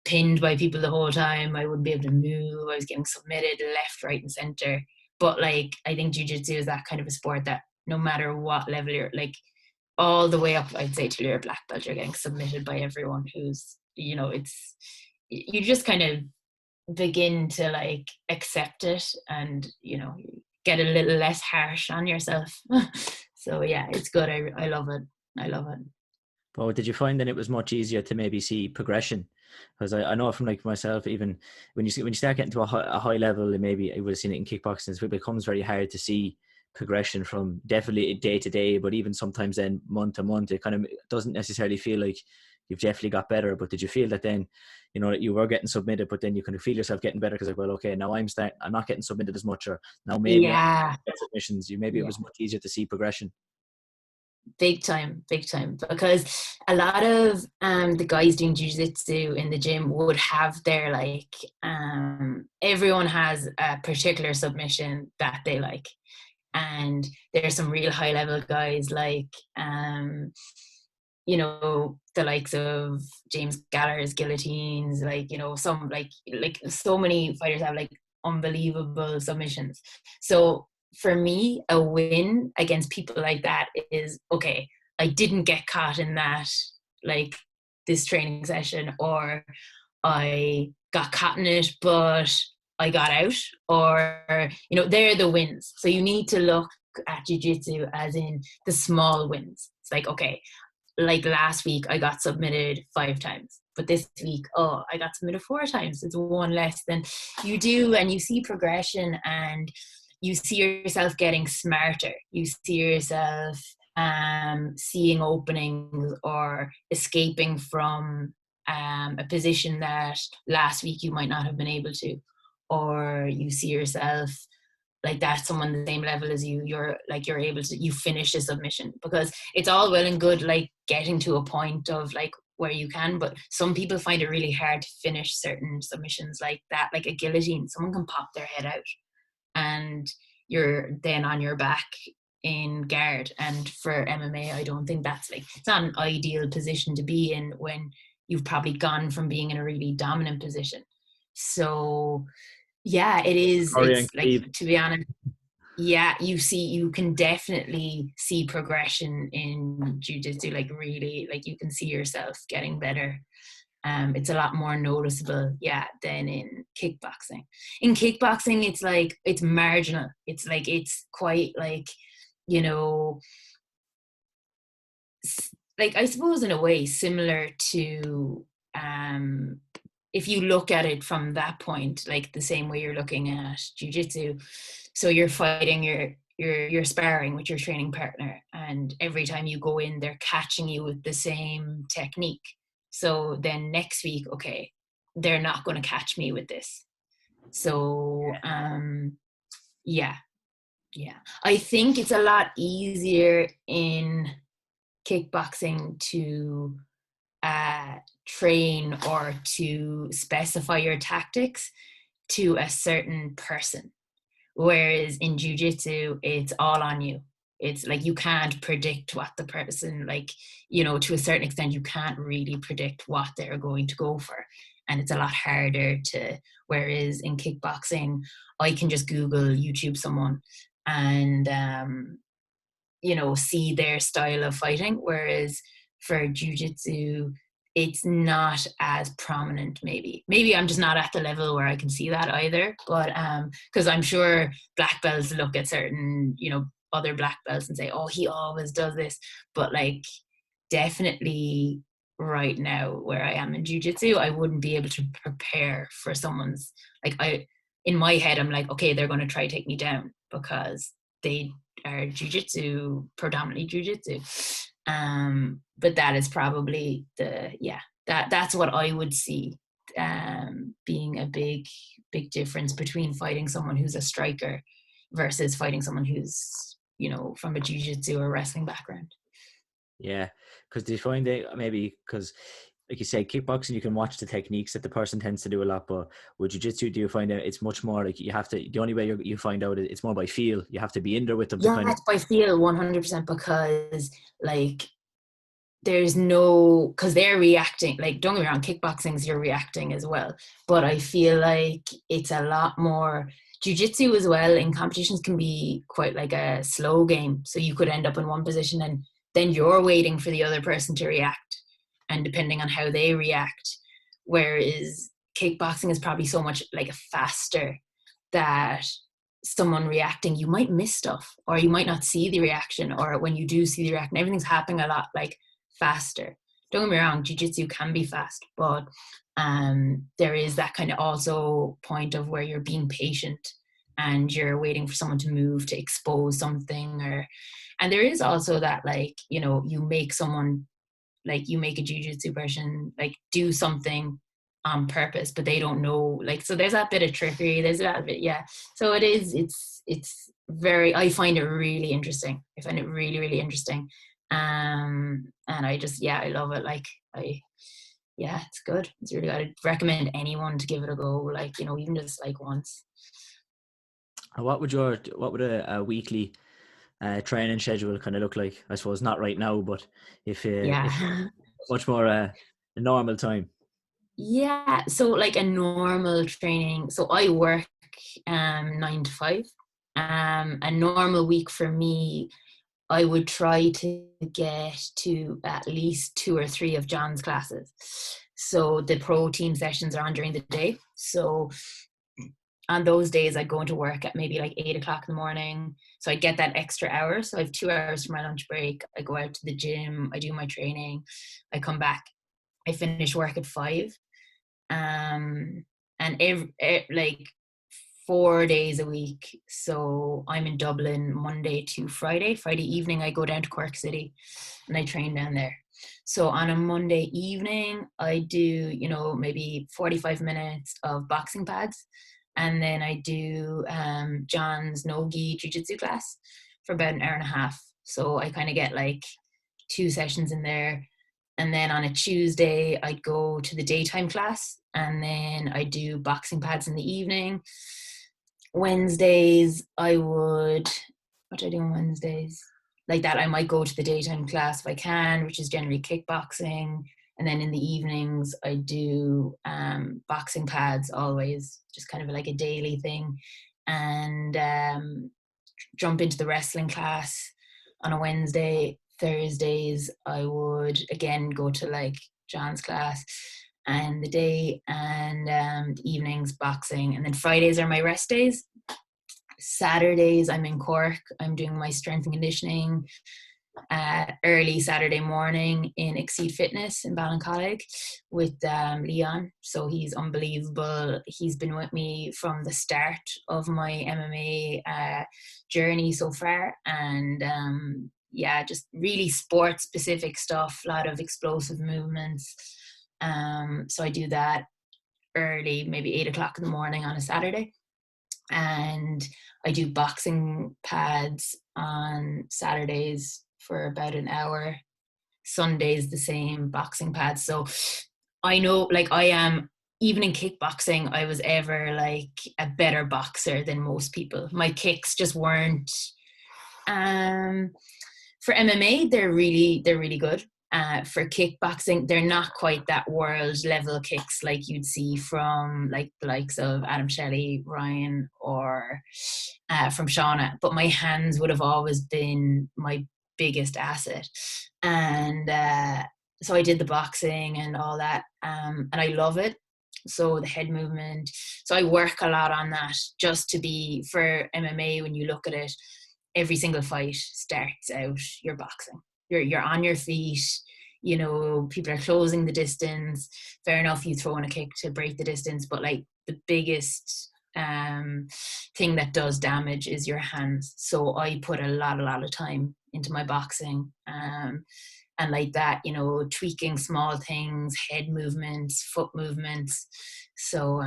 pinned by people the whole time. I wouldn't be able to move. I was getting submitted left, right, and center. But like, I think jiu-jitsu is that kind of a sport that no matter what level you're, like, all the way up, I'd say, till you're a black belt, you're getting submitted by everyone who's, it's, you just kind of begin to like accept it, and get a little less harsh on yourself. So yeah, it's good. I love it. I love it. But did you find that it was much easier to maybe see progression? Because I know from like myself, even when you start getting to a high level, and maybe I would have seen it in kickboxing, it becomes very hard to see progression from definitely day to day, but even sometimes then month to month, it kind of doesn't necessarily feel like you've definitely got better. But did you feel that then, you know, that you were getting submitted, but then you kind of feel yourself getting better because like, well, okay, now I'm not getting submitted as much, or now maybe I'm Yeah, getting submissions. Maybe it yeah. was much easier to see progression. Big time, big time. Because a lot of the guys doing jiu-jitsu in the gym would have their like everyone has a particular submission that they like. And there's some real high level guys like you know, the likes of James Gallagher's guillotines, like, you know, some like so many fighters have like unbelievable submissions. So for me, a win against people like that is okay, I didn't get caught in that, like this training session, or I got caught in it, but I got out, or, you know, they're the wins. So you need to look at jiu-jitsu as in the small wins. It's like, okay, like last week I got submitted 5 times, but this week, oh, I got submitted 4 times. It's one less than you do, and you see progression, and you see yourself getting smarter. You see yourself seeing openings or escaping from a position that last week you might not have been able to, or you see yourself like that's someone the same level as you, you're like you're able to, you finish a submission. Because it's all well and good like getting to a point of like where you can, but some people find it really hard to finish certain submissions like that, like a guillotine. Someone can pop their head out and you're then on your back in guard. And for MMA, I don't think that's like, it's not an ideal position to be in when you've probably gone from being in a really dominant position. So yeah, it is, Sorry, it's and like, Cleve. to be honest, yeah, you can definitely see progression in jiu-jitsu, like really, like you can see yourself getting better. It's a lot more noticeable, yeah, than in kickboxing. In kickboxing, it's like, it's marginal. It's like, it's quite like, you know, like I suppose in a way similar to if you look at it from that point, like the same way you're looking at jiu-jitsu. So you're fighting, you're sparring with your training partner, and every time you go in, they're catching you with the same technique. So then next week, okay, they're not going to catch me with this. So yeah, yeah. I think it's a lot easier in kickboxing to train or to specify your tactics to a certain person. Whereas in jiu-jitsu, it's all on you. It's like you can't predict what the person, like, you know, to a certain extent, you can't really predict what they're going to go for. And it's a lot harder to, whereas in kickboxing, I can just Google, YouTube someone and, you know, see their style of fighting. Whereas for jiu-jitsu, it's not as prominent. Maybe I'm just not at the level where I can see that either, but because I'm sure black belts look at certain, you know, other black belts and say, oh, he always does this. But like, definitely right now where I am in jiu-jitsu, I wouldn't be able to prepare for someone's, like, I, in my head, I'm like, okay, they're going to try to take me down because they are jiu-jitsu, predominantly jiu-jitsu. But that is probably the, yeah, that's what I would see being a big difference between fighting someone who's a striker versus fighting someone who's, you know, from a jiu-jitsu or wrestling background. Yeah, because do you find that maybe because, like you said, kickboxing, you can watch the techniques that the person tends to do a lot, but with jiu-jitsu, do you find that it's much more like you have to, the only way you find out it's more by feel. You have to be in there with them to Yeah, kind of. it's by feel 100%, because like there's no, because they're reacting, like don't get me wrong, kickboxing's you're reacting as well, but I feel like it's a lot more, jiu-jitsu as well in competitions can be quite like a slow game, so you could end up in one position and then you're waiting for the other person to react, and depending on how they react, whereas kickboxing is probably so much like faster that someone reacting, you might miss stuff, or you might not see the reaction, or when you do see the reaction, everything's happening a lot like faster. Don't get me wrong, jiu-jitsu can be fast, but there is that kind of also point of where you're being patient and you're waiting for someone to move to expose something, or and there is also that, like, you know, you make someone, like you make a jiu-jitsu person like do something on purpose, but they don't know, like, so there's that bit of trickery, there's that bit, yeah. So it is, it's very, I find it really interesting. I find it really, really interesting. And I just, yeah, I love it. Like, yeah, it's good. It's really good. I'd recommend anyone to give it a go, like, you know, even just like once. What would a weekly training schedule kind of look like? I suppose not right now, but if Yeah. much more a normal time. Yeah. So like a normal training. So I work 9 to 5. A normal week for me, I would try to get to at least 2 or 3 of John's classes. So the pro team sessions are on during the day. So on those days, I'd go into work at maybe like 8 o'clock in the morning. So I get that extra hour. So I have 2 hours for my lunch break. I go out to the gym. I do my training. I come back. I finish work at 5. And like 4 days a week. So I'm in Dublin Monday to Friday. Friday evening, I go down to Cork City and I train down there. So on a Monday evening, I do, you know, maybe 45 minutes of boxing pads. And then I do John's No-Gi Jiu-Jitsu class for about an hour and a half. So I kind of get like 2 sessions in there. And then on a Tuesday, I'd go to the daytime class. And then I do boxing pads in the evening. Wednesdays, what do I do on Wednesdays? Like that, I might go to the daytime class if I can, which is generally kickboxing. And then in the evenings, I do boxing pads always, just kind of like a daily thing. And jump into the wrestling class on a Wednesday. Thursdays, I would again go to like John's class and the day, and the evenings boxing. And then Fridays are my rest days. Saturdays, I'm in Cork. I'm doing my strength and conditioning early Saturday morning in Exceed Fitness in Ballincollig with Leon. So he's unbelievable. He's been with me from the start of my MMA journey so far. And yeah, just really sports specific stuff, a lot of explosive movements. So I do that early, maybe 8 o'clock in the morning on a Saturday. And I do boxing pads on Saturdays for about an hour. Sundays the same, boxing pads. So I know, like, I am, even in kickboxing, I was ever like a better boxer than most people. My kicks just weren't for MMA, they're really good. For kickboxing, they're not quite that world level kicks like you'd see from like the likes of Adam Shelley, Ryan, or from Shauna. But my hands would have always been my biggest asset. And so I did the boxing and all that, and I love it. So the head movement. So I work a lot on that just to be, for MMA, when you look at it, every single fight starts out, you're boxing. You're on your feet, you know, people are closing the distance. Fair enough, you throw in a kick to break the distance, but like the biggest thing that does damage is your hands. So I put a lot of time into my boxing. And like that, you know, tweaking small things, head movements, foot movements. So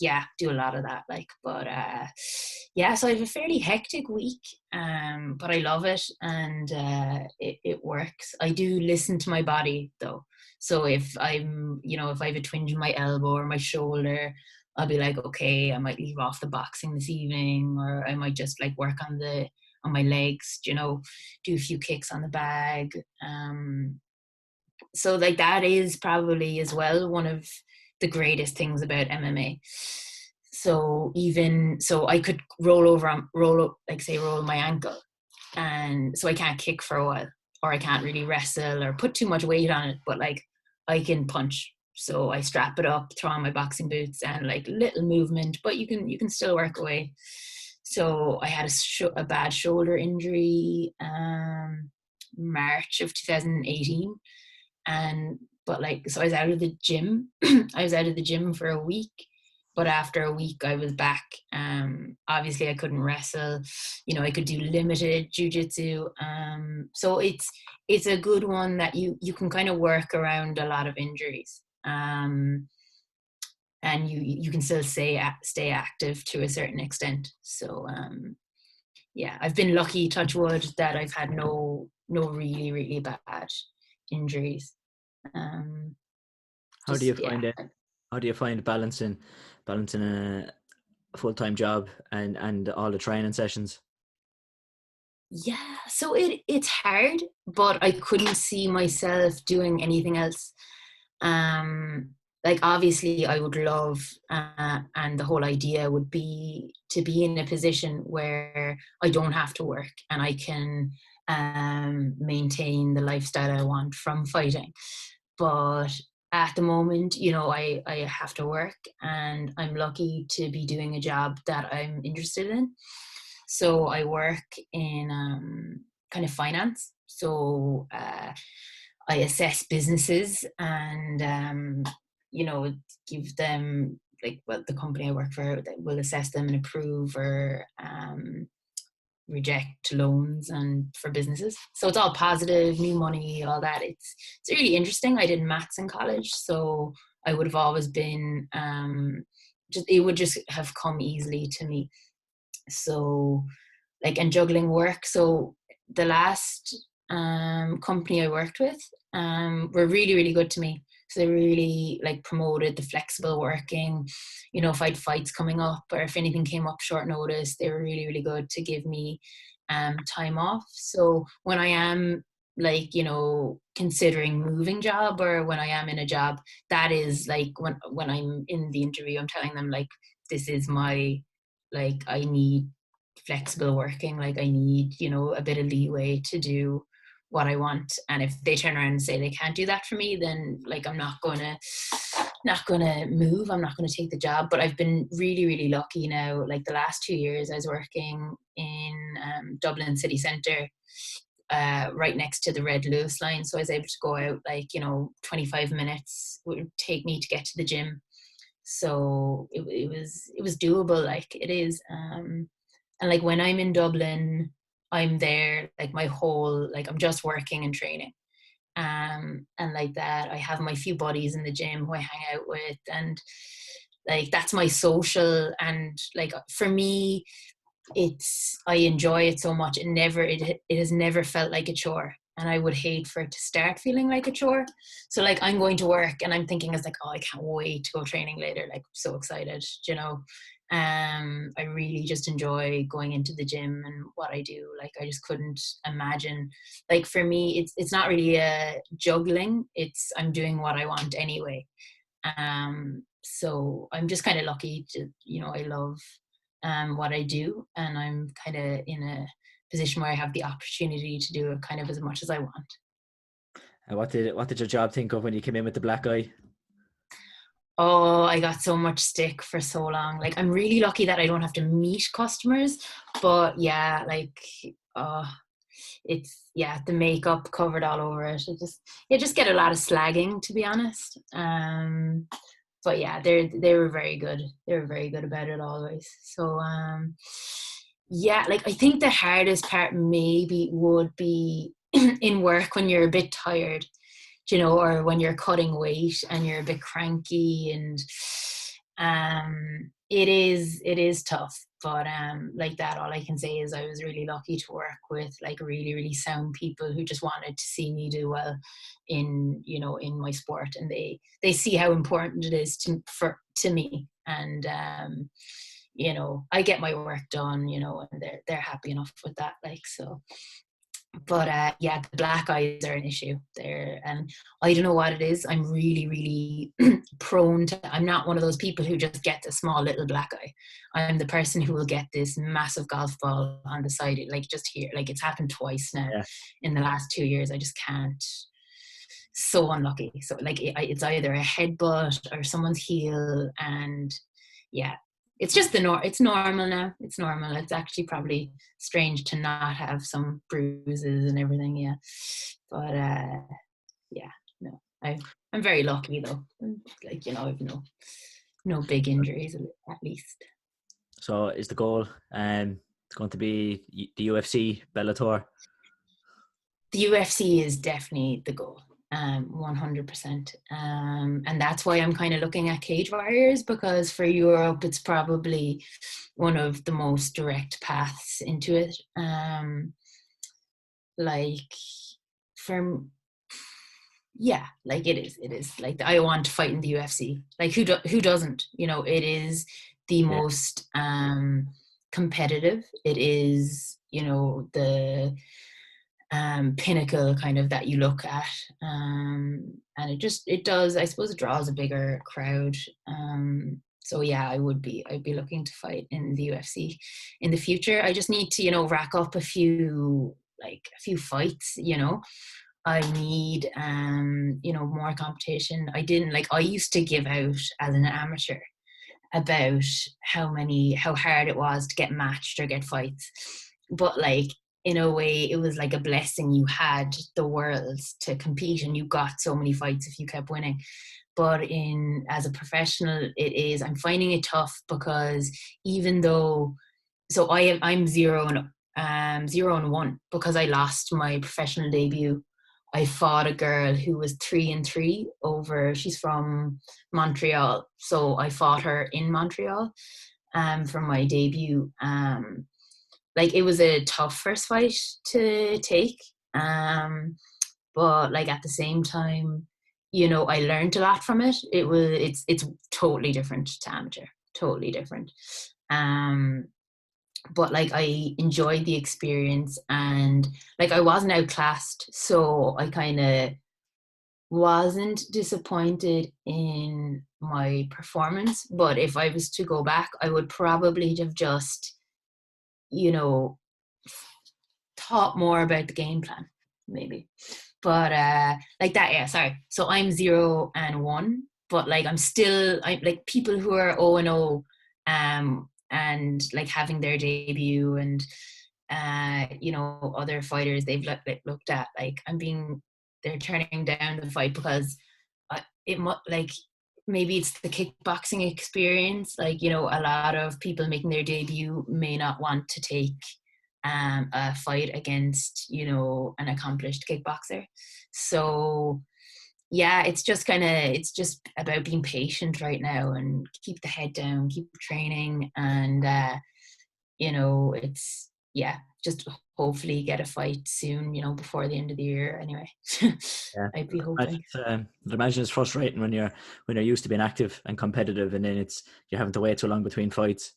yeah, do a lot of that. Like, but yeah, so I have a fairly hectic week, but I love it, and it works. I do listen to my body though. So if I'm, you know, if I have a twinge in my elbow or my shoulder, I'll be like, okay, I might leave off the boxing this evening, or I might just like work on my legs, you know, do a few kicks on the bag. So like that is probably as well one of the greatest things about MMA. So even so, I could roll my ankle, and so I can't kick for a while, or I can't really wrestle or put too much weight on it, but like I can punch. So I strap it up, throw on my boxing boots, and like little movement, but you can still work away. So I had a bad shoulder injury, March of 2018. But like, so I was out of the gym. I was out of the gym for a week, but after a week I was back. Obviously I couldn't wrestle, I could do limited jiu-jitsu. So it's a good one that you can kind of work around a lot of injuries. And you can still stay active to a certain extent. So yeah, I've been lucky, touch wood, that I've had no really really bad injuries. How do you Just yeah. find it? How do you find balancing a full-time job and all the training sessions? Yeah, so it's hard, but I couldn't see myself doing anything else. Um, like obviously I would love, and the whole idea would be to be in a position where I don't have to work and I can maintain the lifestyle I want from fighting. But at the moment, I have to work, and I'm lucky to be doing a job that I'm interested in. So I work in kind of finance. So I assess businesses and, give them, like, well, the company I work for that will assess them and approve or reject loans and for businesses. So it's all positive, new money, all that. It's really interesting. I did maths in college, so I would have always been it would just have come easily to me. So like, and juggling work. So the last company I worked with were really really good to me. So they really like promoted the flexible working. If I had fights coming up or if anything came up short notice, they were really really good to give me time off. So when I am, like, considering moving job, or when I am in a job, that is like when I'm in the interview, I'm telling them like, this is my, like, I need flexible working, like I need, a bit of leeway to do what I want. And if they turn around and say they can't do that for me, then like I'm not gonna move. I'm not gonna take the job. But I've been really, really lucky now. Like the last 2 years I was working in Dublin city centre, right next to the Red Lewis line. So I was able to go out, like, 25 minutes would take me to get to the gym. So it was doable, like it is. And like when I'm in Dublin, I'm there like my whole, like I'm just working and training. And like that, I have my few buddies in the gym who I hang out with, and like that's my social. And like for me, I enjoy it so much. It has never felt like a chore, and I would hate for it to start feeling like a chore. So like I'm going to work and I'm thinking, it's like, oh, I can't wait to go training later, like so excited. I really just enjoy going into the gym and what I do. Like I just couldn't imagine, like for me it's not really a juggling, it's I'm doing what I want anyway. So I'm just kind of lucky to, I love what I do, and I'm kind of in a position where I have the opportunity to do it kind of as much as I want. And what did your job think of when you came in with the black eye? Oh, I got so much stick for so long. Like I'm really lucky that I don't have to meet customers, but yeah, like uh it's, yeah, the makeup covered all over it. You just get a lot of slagging, to be honest. But yeah, they were very good. They were very good about it always. So yeah, like I think the hardest part maybe would be in work when you're a bit tired, or when you're cutting weight and you're a bit cranky, and it is tough. But like that, all I can say is I was really lucky to work with like really really sound people who just wanted to see me do well in my sport, and they see how important it is to me. And I get my work done, and they're happy enough with that, like. So but yeah, the black eyes are an issue there, and I don't know what it is. I'm really really prone to, I'm not one of those people who just get a small little black eye. I'm the person who will get this massive golf ball on the side, like just here. Like it's happened twice now Yeah. in the last 2 years. I just can't. So unlucky. So like it's either a headbutt or someone's heel, and yeah, it's just it's normal now. It's normal. It's actually probably strange to not have some bruises and everything. Yeah, but yeah, no, I'm very lucky though. Like, you know, I've no big injuries at least. So is the goal it's going to be the UFC, Bellator? The UFC is definitely the goal. 100%. And that's why I'm kind of looking at Cage Warriors, because for Europe, it's probably one of the most direct paths into it. Like, for yeah, like it is like, I want to fight in the UFC. Like, who doesn't? You know, it is the Yeah, most competitive. It is, you know, the pinnacle kind of that you look at, and it does, I suppose, it draws a bigger crowd. So yeah, I'd be looking to fight in the UFC in the future. I just need to, you know, rack up a few fights, you know. I need you know, more competition. I used to give out as an amateur about how hard it was to get matched or get fights. But like, in a way, it was like a blessing. You had the world to compete and you got so many fights if you kept winning. But as a professional, I'm finding it tough, because even though, I'm 0-1 because I lost my professional debut. I fought a girl who was 3-3 she's from Montreal. So I fought her in Montreal for my debut. Like, it was a tough first fight to take. But like, at the same time, you know, I learned a lot from it. It's totally different to amateur, totally different. But like, I enjoyed the experience, and like, I wasn't outclassed, so I kind of wasn't disappointed in my performance. But if I was to go back, I would probably have just, you know, thought more about the game plan, maybe. But like that, yeah, sorry. So I'm 0-1, but like, I like people who are 0-0, and like having their debut, and you know, other fighters they've looked at, like, they're turning down the fight because like, maybe it's the kickboxing experience. Like, you know, a lot of people making their debut may not want to take a fight against, you know, an accomplished kickboxer. So yeah, it's just about being patient right now and keep the head down, keep training, and you know, it's, yeah, just hopefully get a fight soon, you know, before the end of the year anyway. yeah. I'd be hoping. I'd imagine it's frustrating when you're used to being active and competitive, and then you're having to wait so long between fights.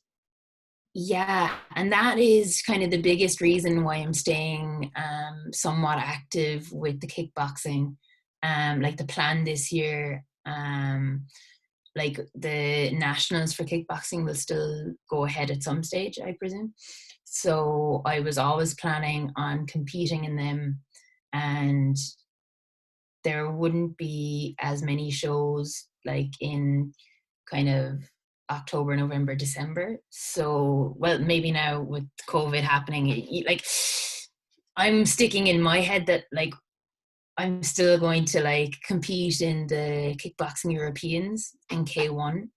Yeah, and that is kind of the biggest reason why I'm staying somewhat active with the kickboxing. Like, the plan this year, like, the nationals for kickboxing will still go ahead at some stage, I presume. So I was always planning on competing in them, and there wouldn't be as many shows like in kind of October, November, December. So, well, maybe now with COVID happening, like, I'm sticking in my head that, like, I'm still going to like compete in the kickboxing Europeans in K1,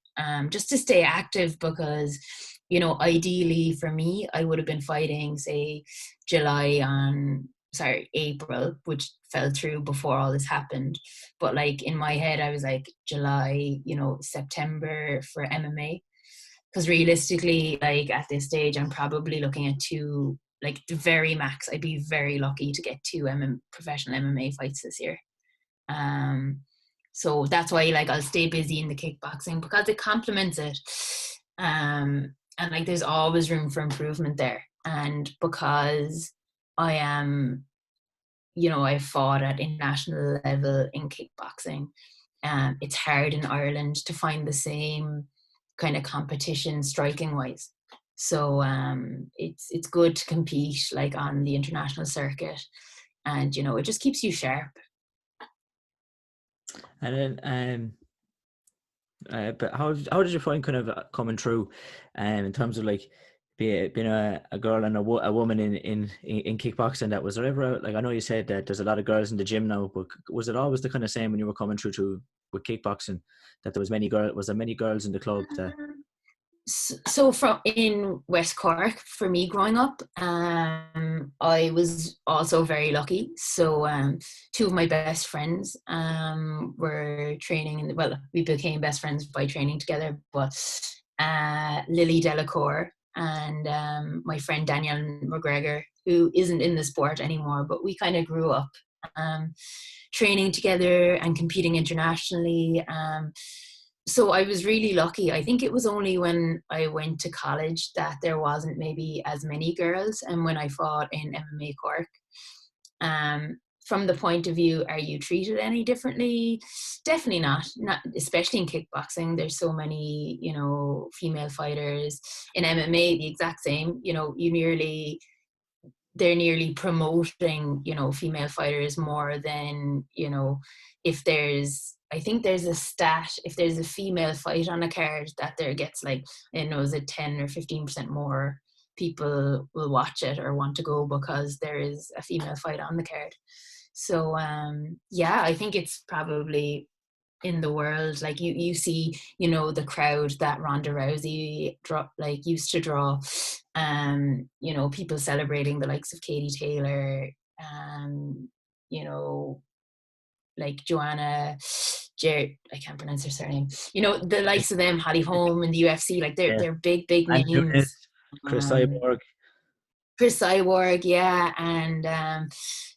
just to stay active, because, you know, ideally for me, I would have been fighting, say, April, which fell through before all this happened. But like, in my head, I was like July, you know, September for MMA. Because realistically, like, at this stage, I'm probably looking at two, like, the very max. I'd be very lucky to get two professional MMA fights this year. Um, so that's why, like, I'll stay busy in the kickboxing because it complements it. And like, there's always room for improvement there. And because I am, you know, I've fought at international level in kickboxing, it's hard in Ireland to find the same kind of competition striking wise. So it's good to compete like on the international circuit, and you know, it just keeps you sharp. And then But how did you find kind of coming through, in terms of like being a girl and a woman in kickboxing? That was there ever, like, I know you said that there's a lot of girls in the gym now, but was it always the kind of same when you were coming through to with kickboxing, that there was there many girls in the club that? So from in West Cork, for me growing up, I was also very lucky. So two of my best friends were training well, we became best friends by training together, but Lily Delacour and my friend Danielle McGregor, who isn't in the sport anymore, but we kind of grew up um, training together and competing internationally. So I was really lucky. I think it was only when I went to college that there wasn't maybe as many girls, and when I fought in MMA Cork. From the point of view, are you treated any differently? Definitely not. Not especially in kickboxing. There's so many, female fighters. In MMA, the exact same. They're nearly promoting, female fighters more than, if there's, I think there's a stat, if there's a female fight on a card, that there gets like, is it 10 or 15% more people will watch it or want to go because there is a female fight on the card. So yeah, I think it's probably in the world, like you see, the crowd that Ronda Rousey used to draw, people celebrating the likes of Katie Taylor, you know like Joanna Jared, I can't pronounce her surname, the likes of them, Holly Holm in the UFC, like Yeah, they're big and Nunes, names. Chris um Cyborg. Chris Cyborg, yeah. And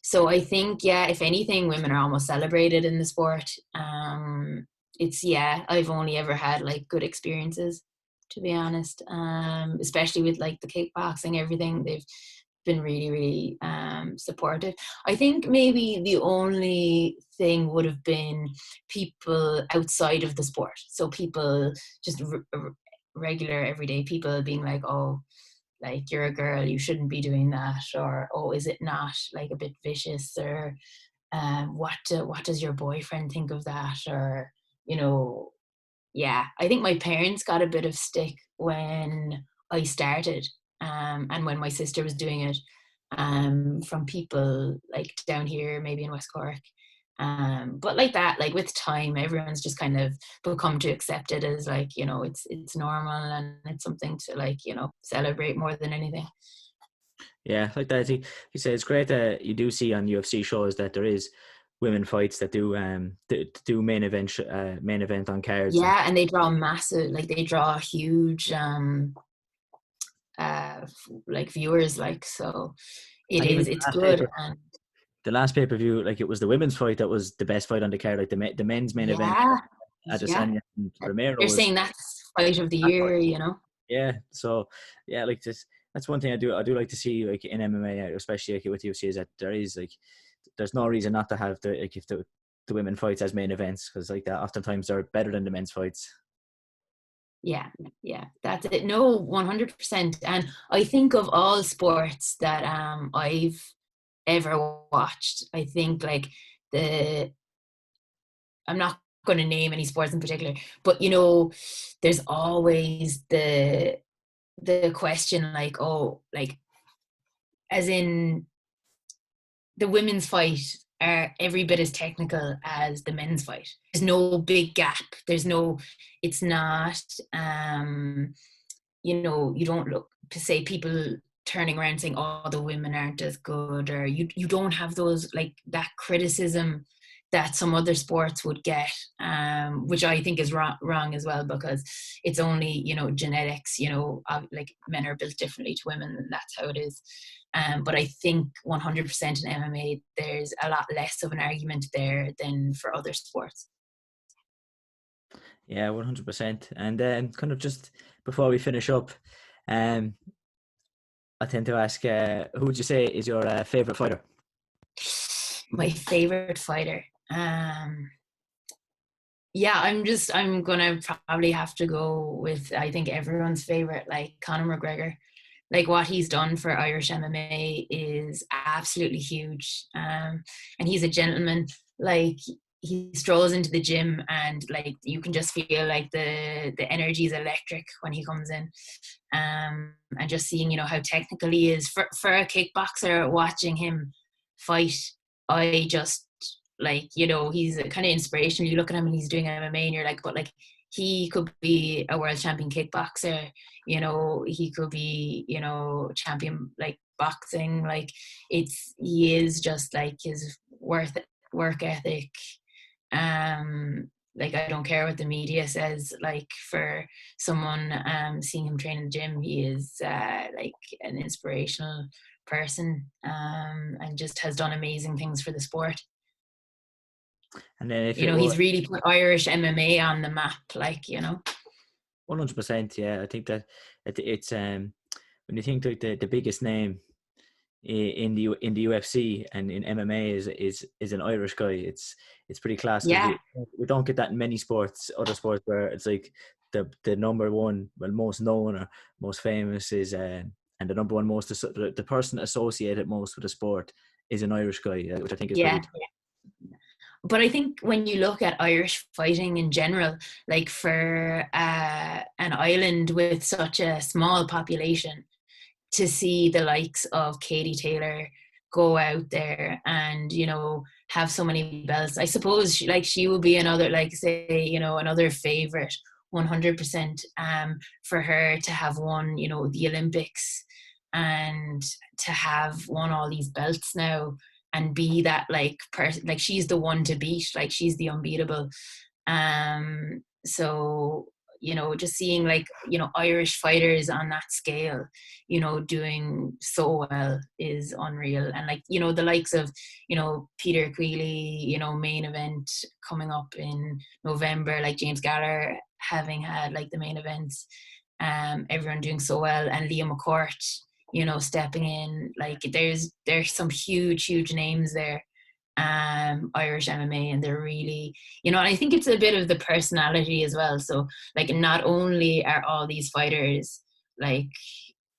so I think, yeah, if anything, women are almost celebrated in the sport. Yeah, I've only ever had like good experiences, to be honest. Especially with like the kickboxing, everything. They've been really, really supportive. I think maybe the only thing would have been people outside of the sport. So people, just regular everyday people being like, oh, like, you're a girl, you shouldn't be doing that, or oh, is it not like a bit vicious, or what does your boyfriend think of that, or you know yeah, I think my parents got a bit of stick when I started, and when my sister was doing it, from people like down here, maybe in West Cork. But like that, like with time, everyone's just kind of become to accept it as like, it's normal, and it's something to like, celebrate more than anything. Yeah, like that. You say it's great that you do see on UFC shows that there is women fights that do main event on cards. And Yeah, and they draw massive, like they draw huge, like viewers, like, so and even it's good. And the last pay per view, like, it was the women's fight that was the best fight on the card. Like the men's main event, yeah, yeah, Adesanya and Romero they're was saying that's fight of the that fight. year. Yeah, so yeah, like this. That's one thing I do like to see, like in MMA, especially like with UFC, is that there's no reason not to have if the women fights as main events, because like that oftentimes they're better than the men's fights. Yeah, yeah, that's it. No, 100%. And I think of all sports that I've ever watched, I think like the I'm not going to name any sports in particular, but there's always the question, like, oh, like, as in, the women's fight are every bit as technical as the men's fight. There's no big gap. It's not, you don't look to say people turning around saying, oh, the women aren't as good, or you don't have those, like, that criticism that some other sports would get, which I think is wrong as well, because it's only, genetics, like, men are built differently to women, and that's how it is. But I think 100% in MMA, there's a lot less of an argument there than for other sports. Yeah, 100%. And then kind of just before we finish up, um, I tend to ask, who would you say is your favorite fighter? My favorite fighter. Yeah, I'm gonna probably have to go with, I think, everyone's favorite, like Conor McGregor. Like, what he's done for Irish MMA is absolutely huge. And he's a gentleman. Like, he strolls into the gym, and like you can just feel like the energy is electric when he comes in. And just seeing, you know, how technical he is for a kickboxer, watching him fight, I just like, you know, he's a kind of inspirational. You look at him and he's doing MMA and you're like, but like he could be a world champion kickboxer, you know, he could be, you know, champion like boxing. Like he is just like his work ethic. Like I don't care what the media says, like for someone seeing him train in the gym, he is like an inspirational person, and just has done amazing things for the sport. And then if You it know, was he's really put Irish MMA on the map, like, you know. 100%, yeah, I think that it's when you think like the biggest name in the UFC and in MMA is an Irish guy. It's pretty class because Yeah, we don't get that in many sports, other sports, where it's like the number one, well, most known or most famous is and the number one most the person associated most with the sport is an Irish guy, which I think is yeah. pretty. But I think when you look at Irish fighting in general, like for an island with such a small population, to see the likes of Katie Taylor go out there and, you know, have so many belts, I suppose she will be another, like, say, you know, another favorite 100%, for her to have won, you know, the Olympics, and to have won all these belts now, and be that like person, like she's the one to beat, like she's the unbeatable. So, you know, just seeing like, you know, Irish fighters on that scale, you know, doing so well is unreal. And like, you know, the likes of, you know, Peter Queally, you know, main event coming up in November, like James Gallagher having had like the main events, everyone doing so well, and Liam McCourt, you know, stepping in, like there's some huge names there, Irish MMA, and they're really, you know, and I think it's a bit of the personality as well. So like not only are all these fighters like,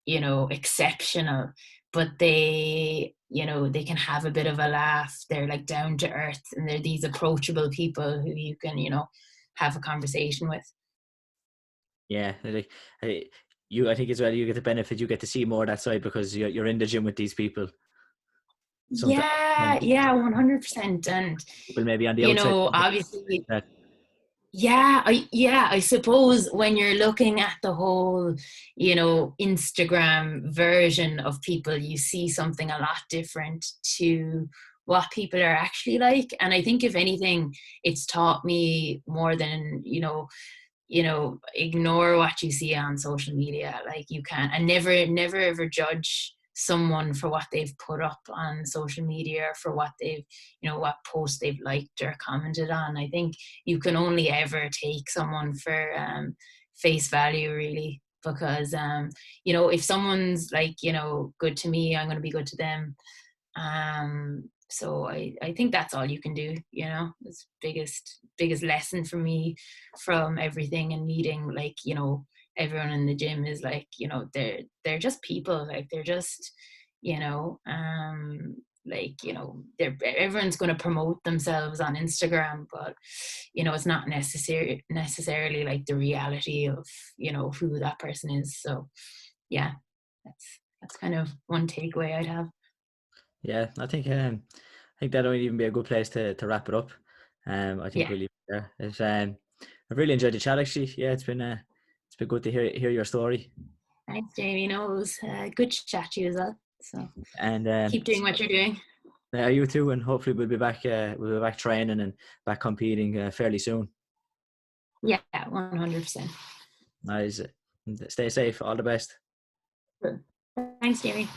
you know, exceptional, but they, you know, they can have a bit of a laugh. They're like down to earth, and they're these approachable people who you can, you know, have a conversation with. Yeah, like I think as well, you get the benefit, you get to see more of that side because you're in the gym with these people. Sometimes Yeah, 100%. And people maybe on the you outside know, obviously, that. I suppose when you're looking at the whole, you know, Instagram version of people, you see something a lot different to what people are actually like. And I think if anything, it's taught me more than, you know, ignore what you see on social media. Like you can, and never ever judge someone for what they've put up on social media, or for what they've, you know, what post they've liked or commented on. I think you can only ever take someone for face value, really, because you know, if someone's like, you know, good to me, I'm going to be good to them. So I think that's all you can do, you know. It's biggest lesson for me from everything, and meeting, like, you know, everyone in the gym is like, you know, they're just people, like they're just, you know, like, you know, everyone's going to promote themselves on Instagram, but you know, it's not necessarily like the reality of, you know, who that person is. So yeah, that's kind of one takeaway I'd have. Yeah, I think that would even be a good place to wrap it up. I think Yeah. really, yeah, I've really enjoyed the chat actually. Yeah, it's been good to hear your story. Thanks, Jamie. No, it was good to chat to you as well. So And keep doing what you're doing. you too, and hopefully we'll be back training and back competing fairly soon. Yeah, 100%. Nice. Stay safe. All the best. Thanks, Jamie.